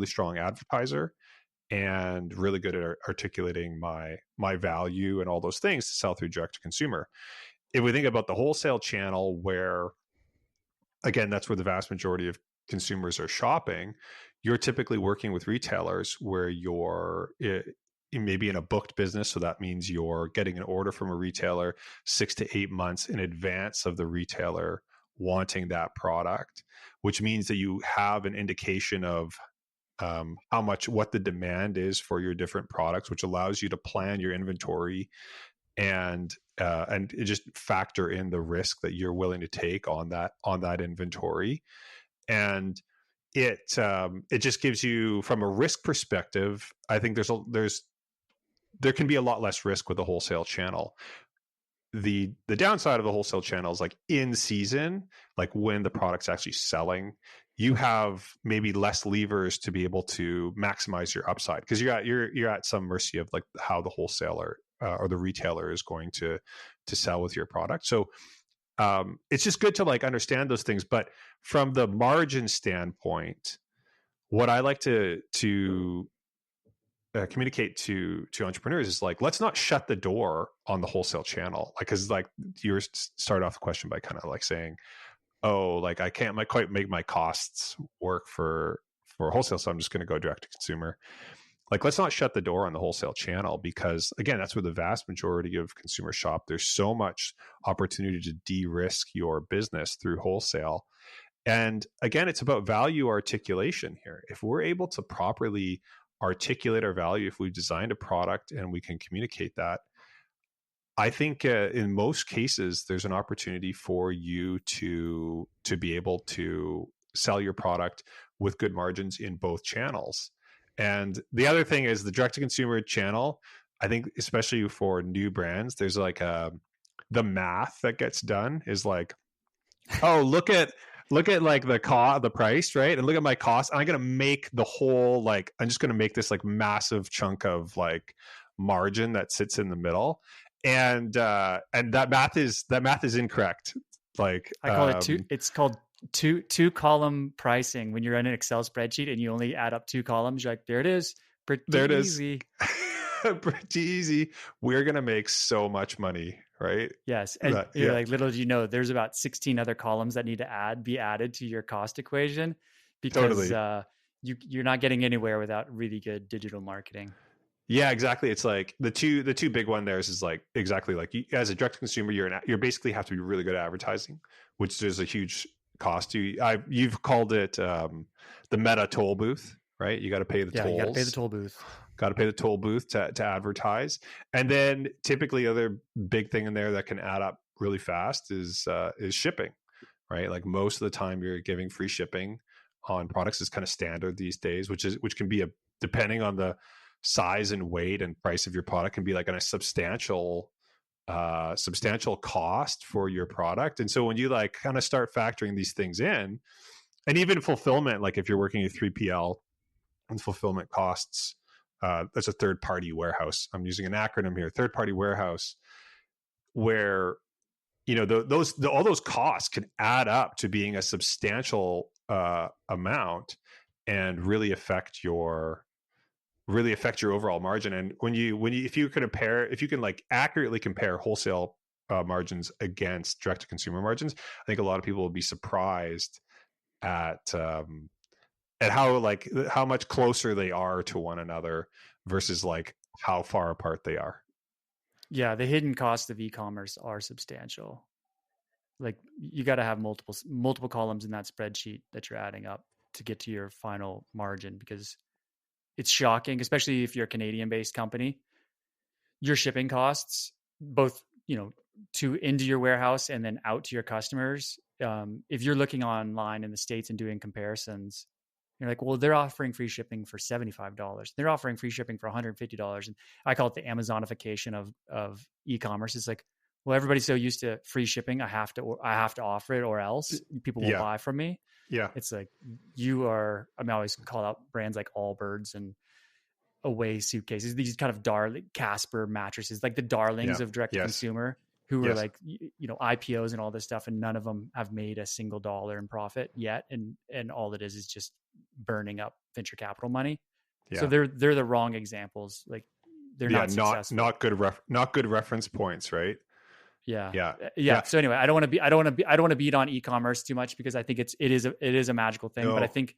strong advertiser and really good at articulating my value and all those things to sell through direct to consumer. If we think about the wholesale channel, where again, that's where the vast majority of consumers are shopping, you're typically working with retailers where you're maybe in a booked business. So that means you're getting an order from a retailer 6 to 8 months in advance of the retailer wanting that product, which means that you have an indication of what the demand is for your different products, which allows you to plan your inventory and just factor in the risk that you're willing to take on that inventory. And it just gives you, from a risk perspective, I think there can be a lot less risk with the wholesale channel. The downside of the wholesale channel is like in season, like when the product's actually selling, you have maybe less levers to be able to maximize your upside, because you're at some mercy of like how the wholesaler or the retailer is going to sell with your product. So it's just good to like understand those things. But from the margin standpoint, what I like to communicate to entrepreneurs is like, let's not shut the door on the wholesale channel. Like, cause like you start off the question by kind of like saying, oh, like I can't quite make my costs work for wholesale, so I'm just going to go direct to consumer. Like, let's not shut the door on the wholesale channel, because again, that's where the vast majority of consumers shop. There's so much opportunity to de-risk your business through wholesale. And again, it's about value articulation here. If we're able to properly articulate our value, if we've designed a product and we can communicate that, I think in most cases, there's an opportunity for you to be able to sell your product with good margins in both channels. And the other thing is the direct to consumer channel. I think especially for new brands, there's like the math that gets done is like, oh, look at like the price, right? And look at my cost. I'm gonna make the whole, like, I'm just gonna make this like massive chunk of like margin that sits in the middle. And that math is incorrect. Like I call it it's called two column pricing. When you're in an Excel spreadsheet and you only add up two columns, you're like, there it is. Pretty there it easy. is. Pretty easy. We're gonna make so much money, right? Yes. And like, little do you know, there's about 16 other columns that need to be added to your cost equation, because Totally. You're not getting anywhere without really good digital marketing. Yeah, exactly. It's like the two big one there is like exactly like you, as a direct consumer, you're basically have to be really good at advertising, which there's a huge cost to. You've called it the meta toll booth, right? You got to pay the tolls. You got to pay the toll booth. Got to pay the toll booth to advertise. And then typically other big thing in there that can add up really fast is shipping, right? Like most of the time you're giving free shipping on products is kind of standard these days, which can be depending on the size and weight and price of your product, can be like a substantial cost for your product. And so when you like kind of start factoring these things in, and even fulfillment, like if you're working at 3PL and fulfillment costs, that's a third party warehouse. I'm using an acronym here, third party warehouse, where all those costs can add up to being a substantial amount and really affect your overall margin. And if you can like accurately compare wholesale margins against direct to consumer margins, I think a lot of people will be surprised at how much closer they are to one another versus like how far apart they are. Yeah, the hidden costs of e-commerce are substantial. Like you got to have multiple columns in that spreadsheet that you're adding up to get to your final margin, because it's shocking, especially if you're a Canadian-based company. Your shipping costs, both into your warehouse and then out to your customers. If you're looking online in the States and doing comparisons, you're like, well, they're offering free shipping for $75. They're offering free shipping for $150. And I call it the Amazonification of e-commerce. It's like, well, everybody's so used to free shipping, I have to offer it, or else people will buy from me. Yeah. It's like I always call out brands like Allbirds and Away suitcases, these kind of Casper mattresses, like the darlings of direct to consumer, who were like, IPOs and all this stuff. And none of them have made a single dollar in profit yet. And all it is just burning up venture capital money. Yeah. So they're the wrong examples. Like they're not successful. not good reference points, right? Yeah. So anyway, I don't want to beat on e-commerce too much, because I think it is a magical thing. No. But I think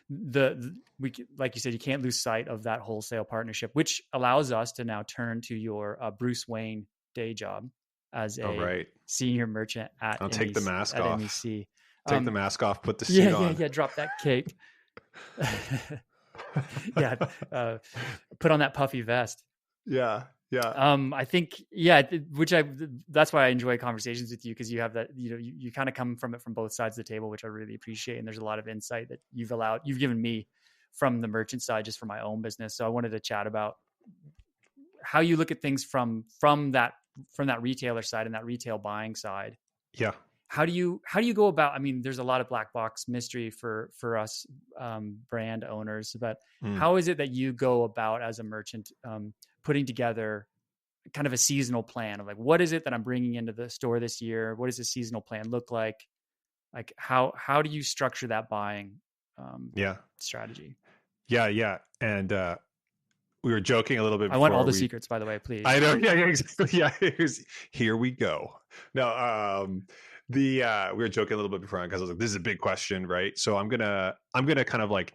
like you said, you can't lose sight of that wholesale partnership, which allows us to now turn to your Bruce Wayne day job as a senior merchant at I'll take the mask off. MEC. Take the mask off, put the suit on. Yeah, drop that cape. Put on that puffy vest. Yeah. I think, that's why I enjoy conversations with you, because you have that, you kind of come from it from both sides of the table, which I really appreciate. And there's a lot of insight that you've given me from the merchant side, just for my own business. So I wanted to chat about how you look at things from that retailer side and that retail buying side. Yeah. How do you go about, there's a lot of black box mystery for us brand owners, but how is it that you go about as a merchant putting together kind of a seasonal plan of like, what is it that I'm bringing into the store this year? What does a seasonal plan look like? Like how do you structure that buying strategy? Yeah. And we were joking a little bit I want all before the we. secrets, by the way, please. I know, yeah, exactly. Yeah, here we go. No, we were joking a little bit before because I was like, this is a big question, right? So I'm gonna kind of like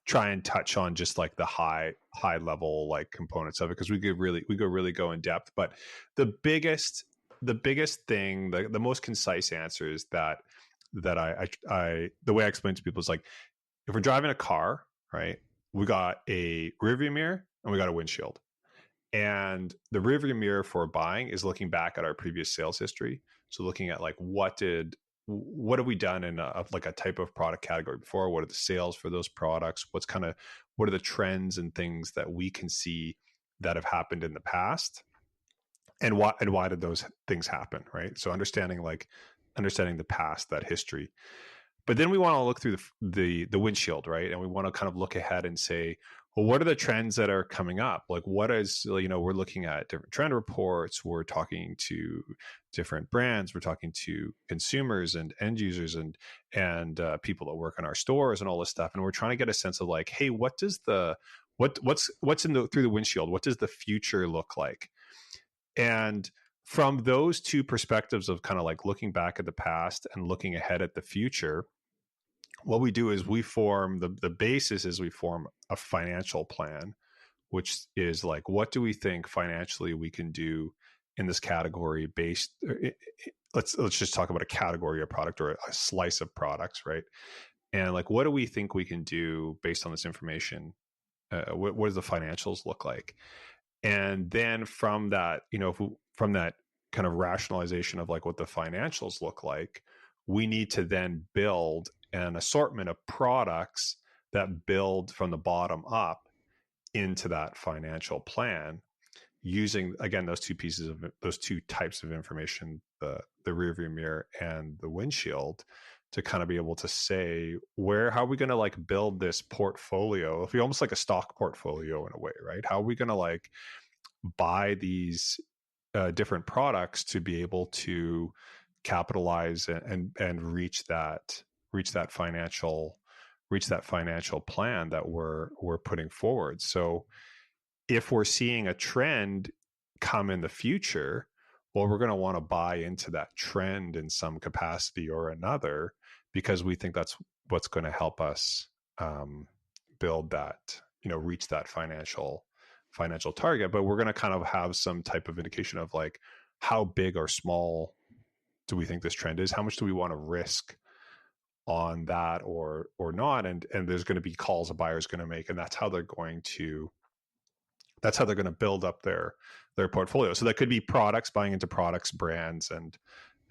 try and touch on just like the high level like components of it, because we could really go in depth. But the biggest thing, the most concise answer is that I the way I explain to people is like, if we're driving a car, right, we got a rearview mirror and we got a windshield. And the rearview mirror for buying is looking back at our previous sales history. So looking at like what have we done in like a type of product category before? What are the sales for those products? What are the trends and things that we can see that have happened in the past? And why did those things happen? Right. So understanding the past, that history. But then we want to look through the windshield, right? And we want to kind of look ahead and say, well, what are the trends that are coming up? Like, what is, we're looking at different trend reports. We're talking to different brands. We're talking to consumers and end users and people that work in our stores and all this stuff. And we're trying to get a sense of like, hey, what does what's in through the windshield? What does the future look like? And from those two perspectives of kind of like looking back at the past and looking ahead at the future, what we do is we form the basis is we form a financial plan, which is like, what do we think financially we can do in this category based. Let's just talk about a category of product or a slice of products, right? And like, what do we think we can do based on this information? What does the financials look like? And then from that, from that kind of rationalization of like what the financials look like, we need to then build an assortment of products that build from the bottom up into that financial plan, using again those two types of information, the rear view mirror and the windshield, to kind of be able to say how are we going to like build this portfolio, if you almost like a stock portfolio in a way, right? How are we going to like buy these different products to be able to capitalize and reach that financial plan that we're putting forward. So if we're seeing a trend come in the future, well, we're going to want to buy into that trend in some capacity or another, because we think that's what's going to help us build that, reach that financial target. But we're going to kind of have some type of indication of like, how big or small do we think this trend is? How much do we want to risk on that or not? And there's going to be calls a buyer's going to make, and that's how they're going to build up their portfolio. So that could be products, buying into products, brands, and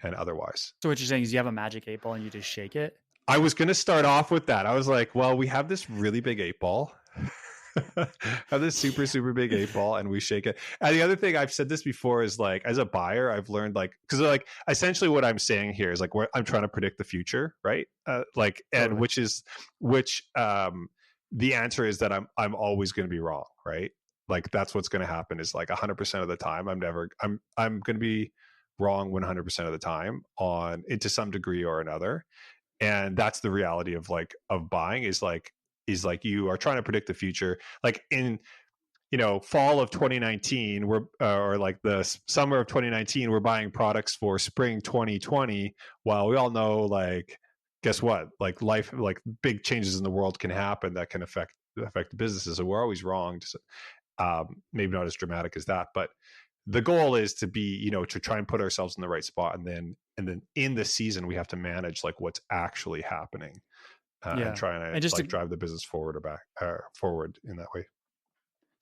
otherwise. So what you're saying is you have a magic 8 ball and you just shake it? I was going to start off with that. I was like, well, we have this really big 8 ball. Have this super big 8 ball, and we shake it. And the other thing, I've said this before, is like, as a buyer, I've learned, like, because like essentially what I'm saying here is like, I'm trying to predict the future, right? Like, and totally. The answer is that I'm always going to be wrong, right? Like, that's what's going to happen, is like 100% of the time I'm going to be wrong 100% of the time on it to some degree or another. And that's the reality of buying, is like you are trying to predict the future. Like in fall of 2019, or like the summer of 2019, we're buying products for spring 2020, while we all know, like, guess what, like life, like big changes in the world can happen that can affect businesses. So we're always wrong. Maybe not as dramatic as that, but the goal is to be, to try and put ourselves in the right spot, and then in the season we have to manage like what's actually happening, and try and just like drive the business forward or back, forward in that way.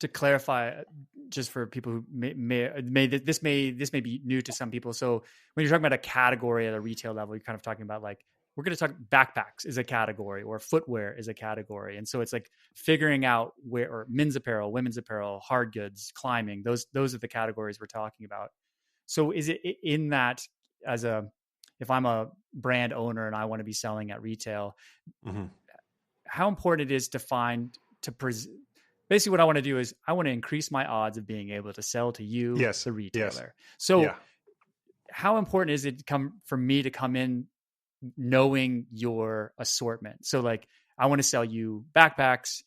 To clarify, just for people who may this may be new to some people. So when you're talking about a category at a retail level, you're kind of talking about like, we're going to talk backpacks is a category, or footwear is a category. And so it's like figuring out or men's apparel, women's apparel, hard goods, climbing, those are the categories we're talking about. So is it in that, if I'm a brand owner and I want to be selling at retail, mm-hmm. how important it is to basically what I want to do is I want to increase my odds of being able to sell to you, the retailer. Yes. So how important is it for me to come in knowing your assortment? So like, I want to sell you backpacks,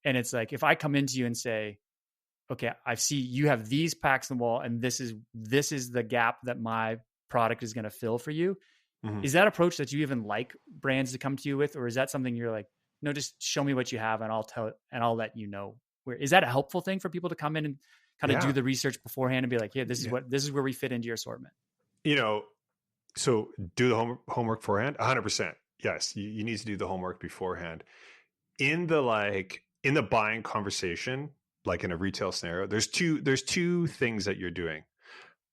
and it's like, if I come into you and say, okay, I see you have these packs on the wall, and this is the gap that my product is going to fill for you. Mhm. Is that approach that you even like brands to come to you with, or is that something you're like, no, just show me what you have and I'll let you know where? Is that a helpful thing for people to come in and kind of do Yeah. the research beforehand and be like, yeah, this Yeah. this is where we fit into your assortment? You know, so do the homework beforehand. 100%. Yes, you need to do the homework beforehand. In the buying conversation, like in a retail scenario, there's two things that you're doing.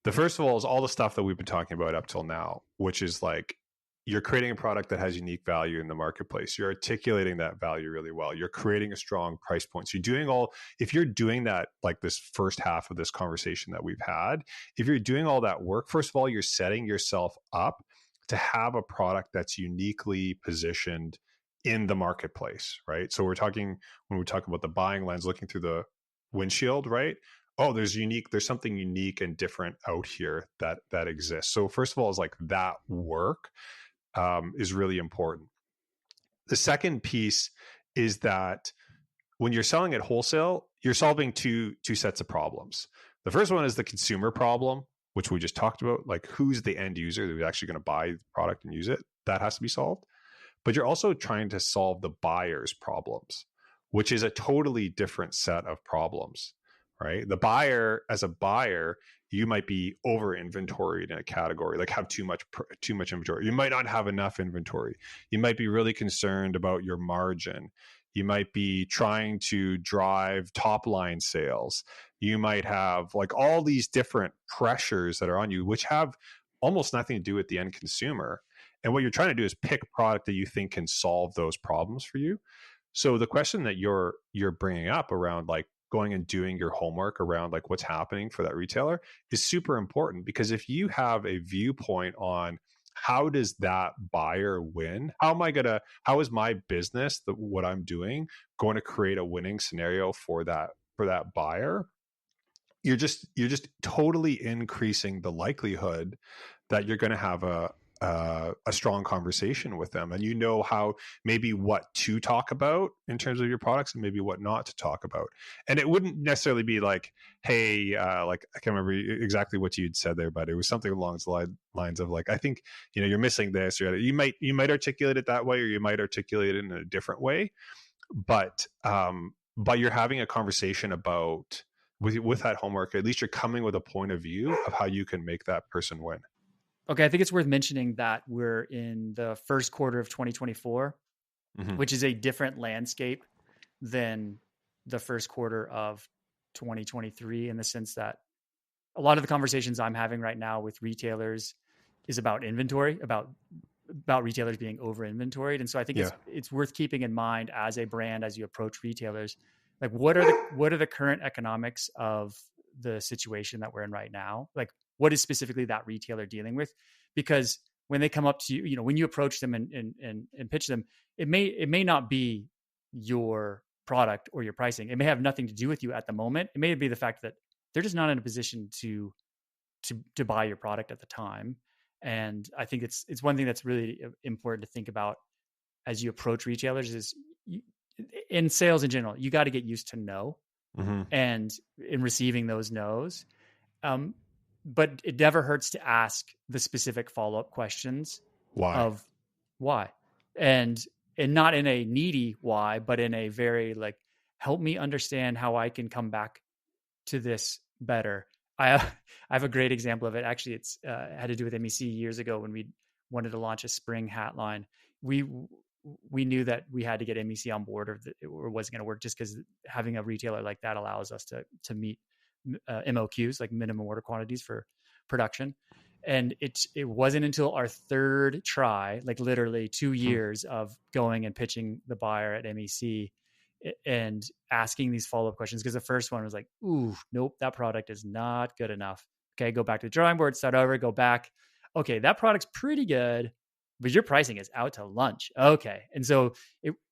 The first of all is all the stuff that we've been talking about up till now, which is like you're creating a product that has unique value in the marketplace. You're articulating that value really well. You're creating a strong price point. So if you're doing that, like this first half of this conversation that we've had, if you're doing all that work, first of all, you're setting yourself up to have a product that's uniquely positioned in the marketplace, right? So when we talk about the buying lens, looking through the windshield, right? Oh, there's something unique and different out here that exists. So first of all, is like that work is really important. The second piece is that when you're selling at wholesale, you're solving two sets of problems. The first one is the consumer problem, which we just talked about, like who's the end user who's actually going to buy the product and use it. That has to be solved. But you're also trying to solve the buyer's problems, which is a totally different set of problems, right? The buyer, as a buyer, you might be over inventoried in a category, like have too much inventory. You might not have enough inventory. You might be really concerned about your margin. You might be trying to drive top line sales. You might have like all these different pressures that are on you, which have almost nothing to do with the end consumer. And what you're trying to do is pick a product that you think can solve those problems for you. So the question that you're bringing up around like going and doing your homework around like what's happening for that retailer is super important, because if you have a viewpoint on how does that buyer win, how is my business, what I'm doing, going to create a winning scenario for that buyer, you're just totally increasing the likelihood that you're going to have a strong conversation with them, and you know how maybe what to talk about in terms of your products and maybe what not to talk about. And it wouldn't necessarily be like, hey, like I can't remember exactly what you'd said there, but it was something along the lines of like, I think you're missing this, or you might articulate it that way, or you might articulate it in a different way, but you're having a conversation about with that homework. At least you're coming with a point of view of how you can make that person win. Okay, I think it's worth mentioning that we're in the first quarter of 2024, Mm-hmm. which is a different landscape than the first quarter of 2023, in the sense that a lot of the conversations I'm having right now with retailers is about inventory, about retailers being over inventoried. And so I think it's worth keeping in mind as a brand, as you approach retailers, like what are the current economics of the situation that we're in right now? Like what is specifically that retailer dealing with? Because when they come up to you, when you approach them and pitch them, it may not be your product or your pricing. It may have nothing to do with you at the moment. It may be the fact that they're just not in a position to buy your product at the time. And I think it's one thing that's really important to think about as you approach retailers is in sales in general, you got to get used to no, Mm-hmm. and in receiving those no's. But it never hurts to ask the specific follow-up questions Why? of why, and not in a needy why, but in a very like, help me understand how I can come back to this better. I have a great example of it. Actually, it's had to do with MEC years ago when we wanted to launch a spring hat line. We knew that we had to get MEC on board, or it wasn't going to work, just because having a retailer like that allows us to meet MOQs, like minimum order quantities for production. And it wasn't until our third try, like literally 2 years of going and pitching the buyer at MEC and asking these follow-up questions, because the first one was like, ooh, nope, that product is not good enough. Okay, go back to the drawing board, start over, go back. Okay, that product's pretty good, but your pricing is out to lunch. Okay. And so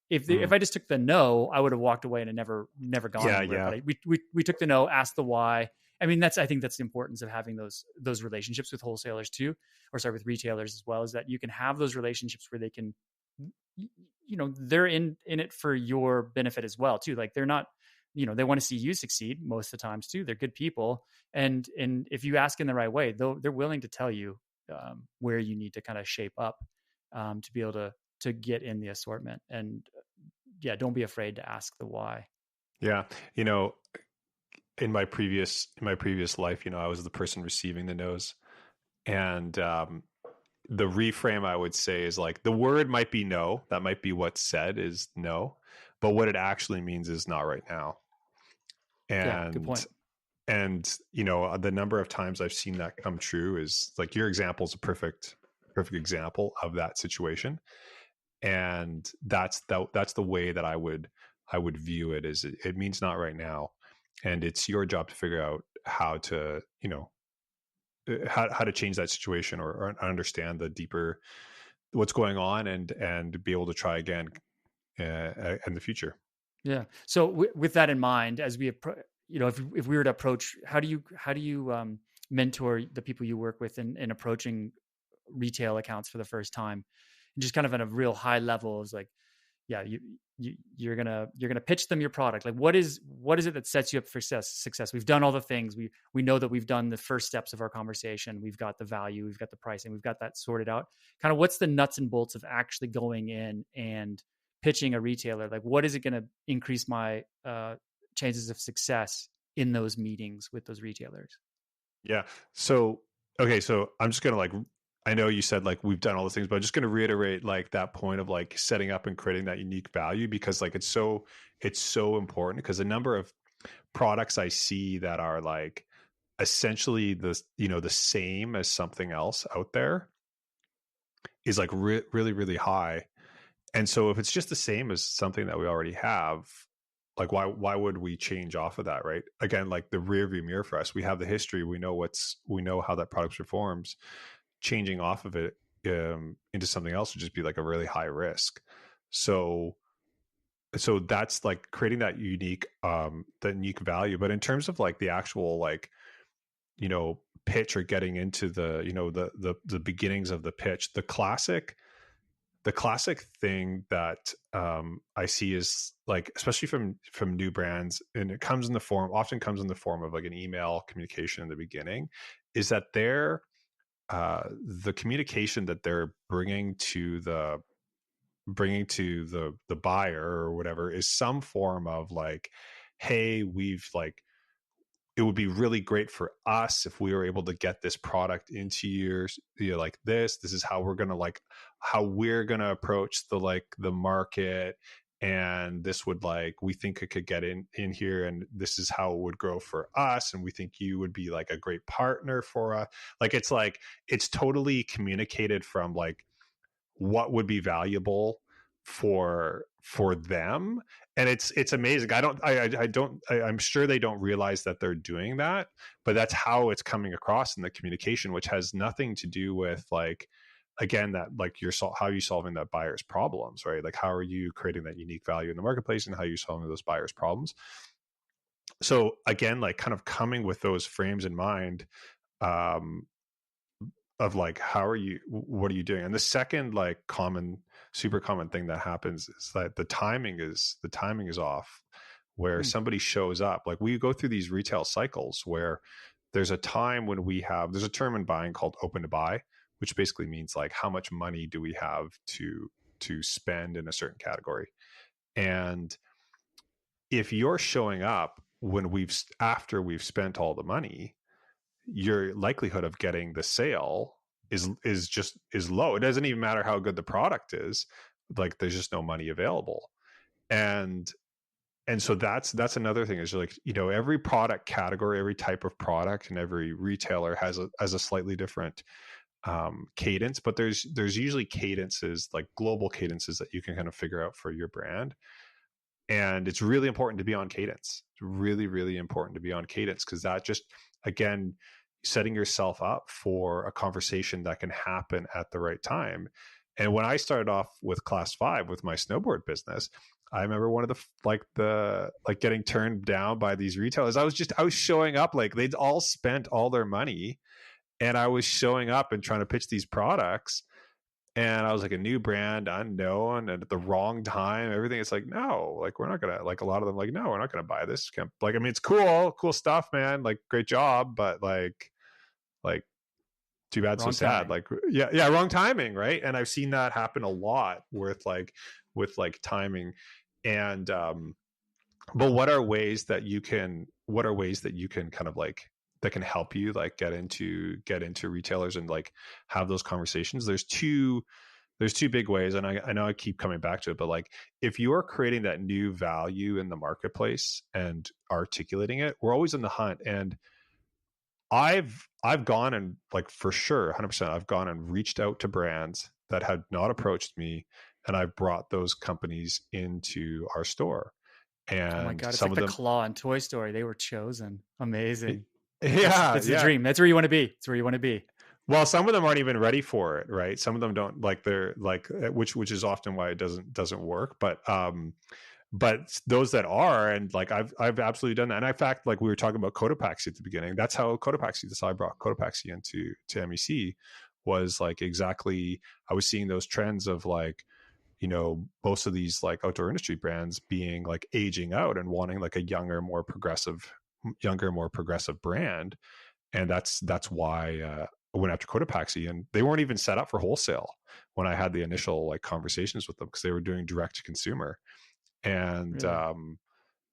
if I just took the no, I would have walked away and never gone anywhere. But we took the no, asked the why. I mean, I think that's the importance of having those relationships with wholesalers too, with retailers as well, is that you can have those relationships where they can, they're in it for your benefit as well too. Like they're not they want to see you succeed most of the times too. They're good people. And if you ask in the right way, they're willing to tell you where you need to kind of shape up to be able to get in the assortment. And yeah, don't be afraid to ask the why. Yeah. In my previous life, I was the person receiving the no's. And the reframe I would say is like, the word might be no. That might be what's said is no. But what it actually means is not right now. Yeah, good And point. the number of times I've seen that come true is like, your example is a perfect example of that situation. And that's the way that I would view it, is it means not right now. And it's your job to figure out how to, how to change that situation, or understand the deeper what's going on, and be able to try again in the future. Yeah. So with that in mind, as we, if we were to approach, how do you mentor the people you work with in approaching retail accounts for the first time, and just kind of at a real high level is like, yeah, you're gonna pitch them your product. Like, what is it that sets you up for success? We've done all the things. We know that we've done the first steps of our conversation. We've got the value, we've got the pricing, we've got that sorted out. Kind of what's the nuts and bolts of actually going in and pitching a retailer? Like, what is it going to increase my chances of success in those meetings with those retailers? Yeah. So, okay. So I'm just going to, like, I know you said like we've done all those things, but I'm just going to reiterate like that point of like setting up and creating that unique value, because like it's so important, because the number of products I see that are like essentially the same as something else out there is like really, really high. And so if it's just the same as something that we already have, like why would we change off of that, right? Again, like the rear view mirror for us, we have the history, we know how that product performs. Changing off of it into something else would just be like a really high risk. So that's like creating that unique value. But in terms of like the actual like pitch, or getting into the the beginnings of the pitch, the classic thing that I see is like, especially from new brands, and it often comes in the form of like an email communication in the beginning, is that the communication that they're bringing to the buyer or whatever is some form of like, hey, we've like, it would be really great for us if we were able to get this product into your, like this is how we're going to approach the market. And this would, like, we think it could get in here, and this is how it would grow for us. And we think you would be like a great partner for us. Like, it's totally communicated from like what would be valuable for them. And it's amazing. I'm sure they don't realize that they're doing that, but that's how it's coming across in the communication, which has nothing to do with like, again, that like how are you solving that buyer's problems, right? Like, how are you creating that unique value in the marketplace, and how are you solving those buyer's problems? So again, like kind of coming with those frames in mind, um of like, what are you doing? And the second like super common thing that happens is that the timing is off, where somebody shows up. Like, we go through these retail cycles where there's a time when there's a term in buying called open to buy, which basically means like, how much money do we have to spend in a certain category. And if you're showing up after we've spent all the money, your likelihood of getting the sale is low. It doesn't even matter how good the product is. Like, there's just no money available. And so that's another thing, is like, every product category, every type of product, and every retailer has a slightly different cadence, but there's usually cadences, like global cadences, that you can kind of figure out for your brand. And it's really important to be on cadence. It's really, really important to be on cadence, because that just, again, setting yourself up for a conversation that can happen at the right time. And when I started off with Class 5 with my snowboard business, I remember one of the getting turned down by these retailers. I was showing up, like, they'd all spent all their money, and I was showing up and trying to pitch these products. And I was like, a new brand, unknown, and at the wrong time, everything. It's like, no, like we're not gonna, like a lot of them, like, no, we're not gonna buy this. Like, I mean, it's cool stuff, man. Like, great job, but like too bad, so Wrong sad. timing. Like, yeah, wrong timing, right? And I've seen that happen a lot with like timing, and but what are ways that you can kind of like that can help you like get into retailers and like have those conversations. There's two big ways, and I know I keep coming back to it, but like if you are creating that new value in the marketplace and articulating it, we're always in the hunt. And I've gone and like for sure 100% I've gone and reached out to brands that had not approached me, and I've brought those companies into our store. Oh my And God. It's some like of the them, claw in Toy Story. They were chosen. Amazing. yeah, That's the yeah. dream. That's where you want to be. It's where you want to be. Well, some of them aren't even ready for it, right? Some of them don't, like, they're like, which is often why it doesn't work. But those that are, and like I've absolutely done that. And in fact, like we were talking about Cotopaxi at the beginning, that's how Cotopaxi, that's how I brought Cotopaxi to MEC, was like exactly, I was seeing those trends of like, most of these like outdoor industry brands being like aging out and wanting like a younger, more progressive brand. And that's why I went after Cotopaxi, and they weren't even set up for wholesale when I had the initial like conversations with them, because they were doing direct to consumer. And Really?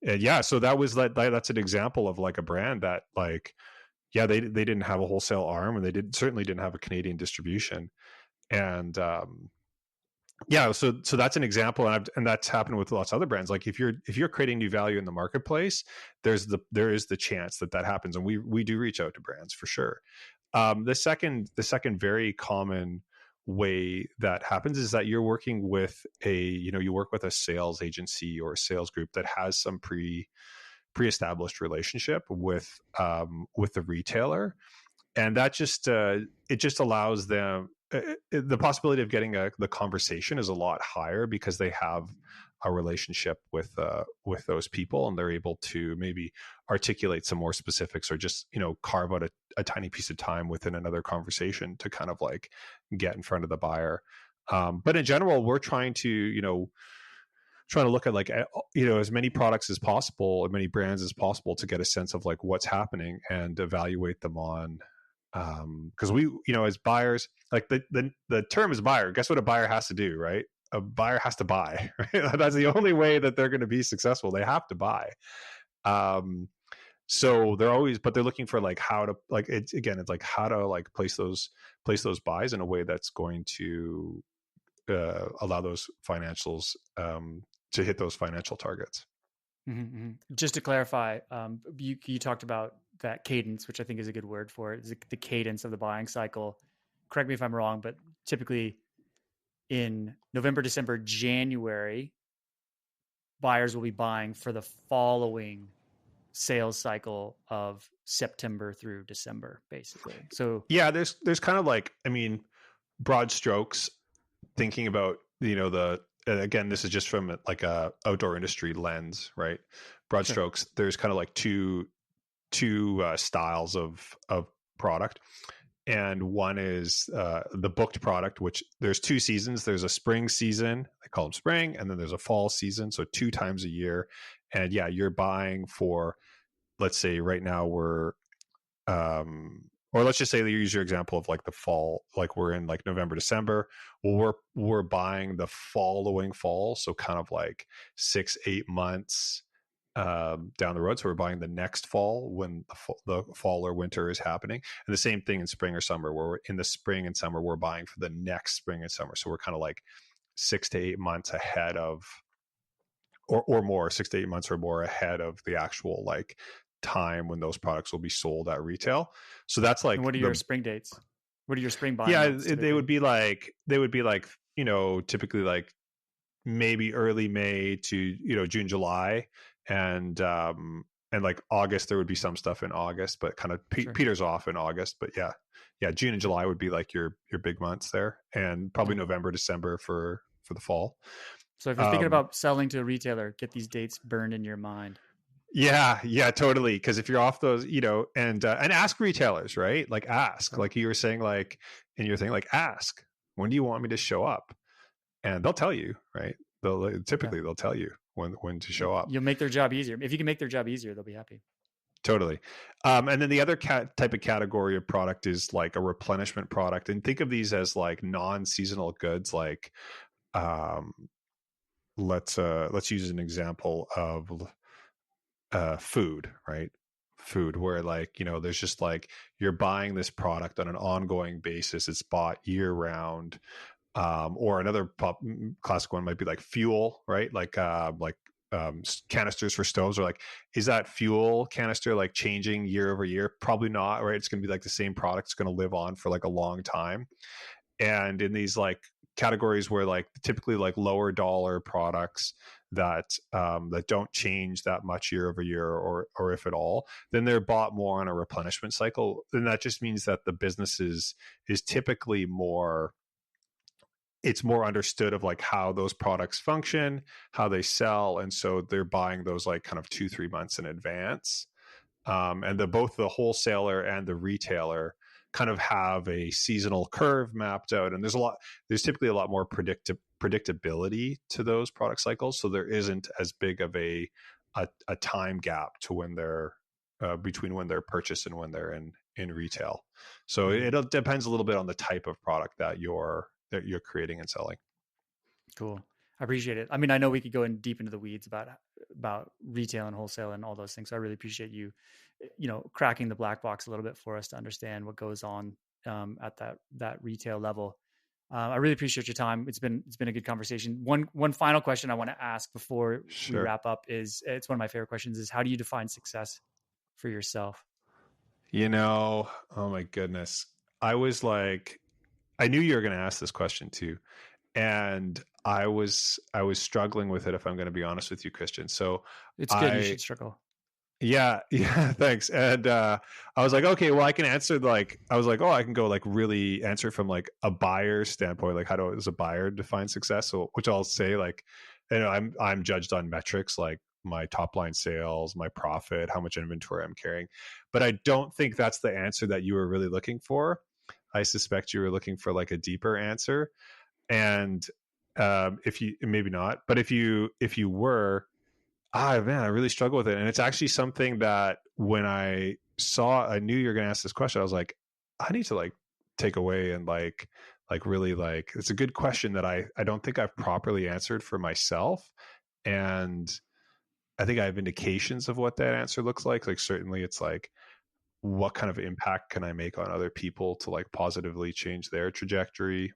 and yeah, so that was like, that's an example of like a brand that like, yeah, they didn't have a wholesale arm, and they certainly didn't have a Canadian distribution. And yeah, so that's an example, and that's happened with lots of other brands. Like if you're creating new value in the marketplace, there is the chance that happens, and we do reach out to brands for sure. The second very common way that happens is that you're working with you work with a sales agency or a sales group that has some pre-established relationship with the retailer, and that just it just allows them the possibility of getting the conversation is a lot higher, because they have a relationship with those people, and they're able to maybe articulate some more specifics, or just carve out a tiny piece of time within another conversation to kind of like get in front of the buyer. But in general, we're trying to look at like as many products as possible, as many brands as possible, to get a sense of like what's happening and evaluate them on, because we as buyers, like the term is buyer. Guess what a buyer has to do, right? A buyer has to buy, right? That's the only way that they're going to be successful. They have to buy. So they're looking for like how to, like, it's like how to like place those buys in a way that's going to allow those financials to hit those financial targets. Mm-hmm. Just to clarify, you talked about that cadence, which I think is a good word for it, is the cadence of the buying cycle. Correct me if I'm wrong, but typically in November, December, January, buyers will be buying for the following sales cycle of September through December, basically. So Yeah, there's kind of like, I mean, broad strokes, thinking about the again, this is just from like a outdoor industry lens, right? Broad sure. strokes, there's kind of like two styles of product, and one is the booked product, which there's two seasons. There's a spring season, they call them spring, and then there's a fall season, so two times a year. And yeah, you're buying for, let's say right now we're or let's just say they use your example of like the fall, like we're in like November, December. Well, we're buying the following fall, so kind of like 6-8 months down the road. So we're buying the next fall when the fall or winter is happening. And the same thing in spring or summer, where we're in the spring and summer, we're buying for the next spring and summer. So we're kind of like 6 to 8 months ahead of, or more, 6 to 8 months or more ahead of the actual like time when those products will be sold at retail. So that's And like what are your spring dates? What are your spring buying yeah, months they typically? would be like, typically like maybe early May to June, July, and like August there would be some stuff in August, but kind of Sure. peters off in August. But yeah, June and July would be like your big months there, and probably Yeah. November, December for the fall. So if you're thinking Um, about selling to a retailer, get these dates burned in your mind. yeah, totally. Because if you're off those, and ask retailers, right? Like ask, Okay. like you were saying, like in your thing, like ask when do you want me to show up? And they'll tell you, right? They'll tell you when to show up. You'll make their job easier. If you can make their job easier, they'll be happy. Totally. And then the other type of category of product is like a replenishment product. And think of these as like non-seasonal goods. Like, let's use an example of food, right? Food, where like, there's just like, you're buying this product on an ongoing basis. It's bought year round. Or another classic one might be like fuel, right? Like canisters for stoves, or like, is that fuel canister like changing year over year? Probably not, right? It's going to be like the same product. It's going to live on for like a long time. And in these like categories where like typically like lower dollar products that don't change that much year over year, or if at all, then they're bought more on a replenishment cycle. And that just means that the business is typically more, it's more understood of like how those products function, how they sell. And so they're buying those like kind of 2-3 months in advance. And both the wholesaler and the retailer kind of have a seasonal curve mapped out. And there's typically a lot more predictability to those product cycles. So there isn't as big of a time gap to when they're between when they're purchased and when they're in retail. So it depends a little bit on the type of product that you're creating and selling. Cool. I appreciate it. I mean, I know we could go in deep into the weeds about retail and wholesale and all those things. So I really appreciate you, cracking the black box a little bit for us to understand what goes on at that retail level. I really appreciate your time. It's been a good conversation. One final question I want to ask before we wrap up is, it's one of my favorite questions, is how do you define success for yourself? Oh my goodness. I knew you were going to ask this question too. And I was struggling with it, if I'm going to be honest with you, Christian. So it's good. You should struggle. Yeah. Thanks. And I was like, okay, well, I can answer I can go like really answer from like a buyer standpoint. Like, how does a buyer define success? So, which I'll say, like, I'm judged on metrics like my top line sales, my profit, how much inventory I'm carrying. But I don't think that's the answer that you were really looking for. I suspect you were looking for like a deeper answer. And if you, maybe not, but if you were, I really struggle with it. And it's actually something that when I knew you were going to ask this question, I was like, I need to like take away and like really like, it's a good question that I don't think I've properly answered for myself. And I think I have indications of what that answer looks like. Like, certainly it's like, what kind of impact can I make on other people to like positively change their trajectory?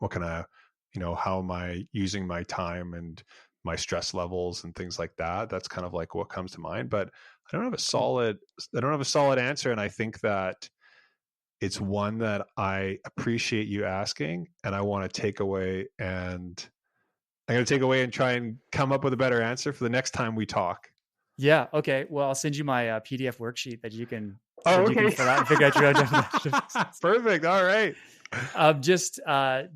What can I, how am I using my time and my stress levels and things like that? That's kind of like what comes to mind, but I don't have a solid answer. And I think that it's one that I appreciate you asking, and I want to take away, and I'm going to take away and try and come up with a better answer for the next time we talk. Yeah. Okay. Well, I'll send you my PDF worksheet that you can, you can fill out and figure out your own definition. Perfect. All right. Just on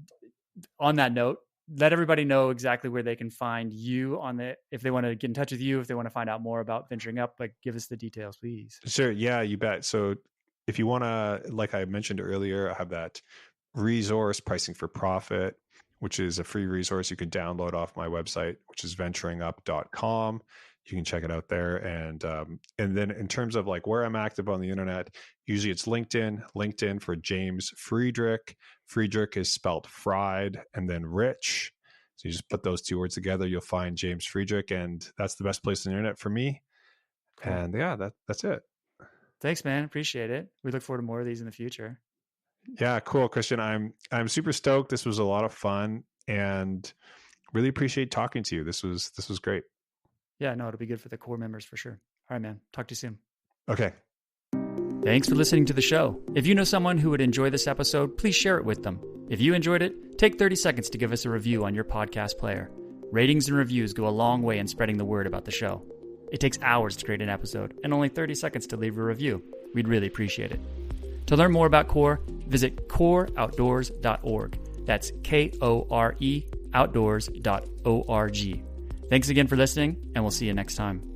that note, let everybody know exactly where they can find you if they want to get in touch with you, if they want to find out more about venturing up, like, give us the details, please. Sure. Yeah, you bet. So if you want to, like I mentioned earlier, I have that resource, Pricing for Profit, which is a free resource you can download off my website, which is venturingup.com. You can check it out there. And then in terms of like where I'm active on the internet, usually it's LinkedIn for James Friedrich. Friedrich is spelled fried and then rich. So you just put those two words together, you'll find James Friedrich, and that's the best place on the internet for me. Cool. And yeah, that's it. Thanks, man. Appreciate it. We look forward to more of these in the future. Yeah, cool, Christian. I'm super stoked. This was a lot of fun, and really appreciate talking to you. This was great. Yeah, no, it'll be good for the core members for sure. All right, man. Talk to you soon. Okay. Thanks for listening to the show. If you know someone who would enjoy this episode, please share it with them. If you enjoyed it, take 30 seconds to give us a review on your podcast player. Ratings and reviews go a long way in spreading the word about the show. It takes hours to create an episode and only 30 seconds to leave a review. We'd really appreciate it. To learn more about CORE, visit coreoutdoors.org. That's KORE outdoors.org. Thanks again for listening, and we'll see you next time.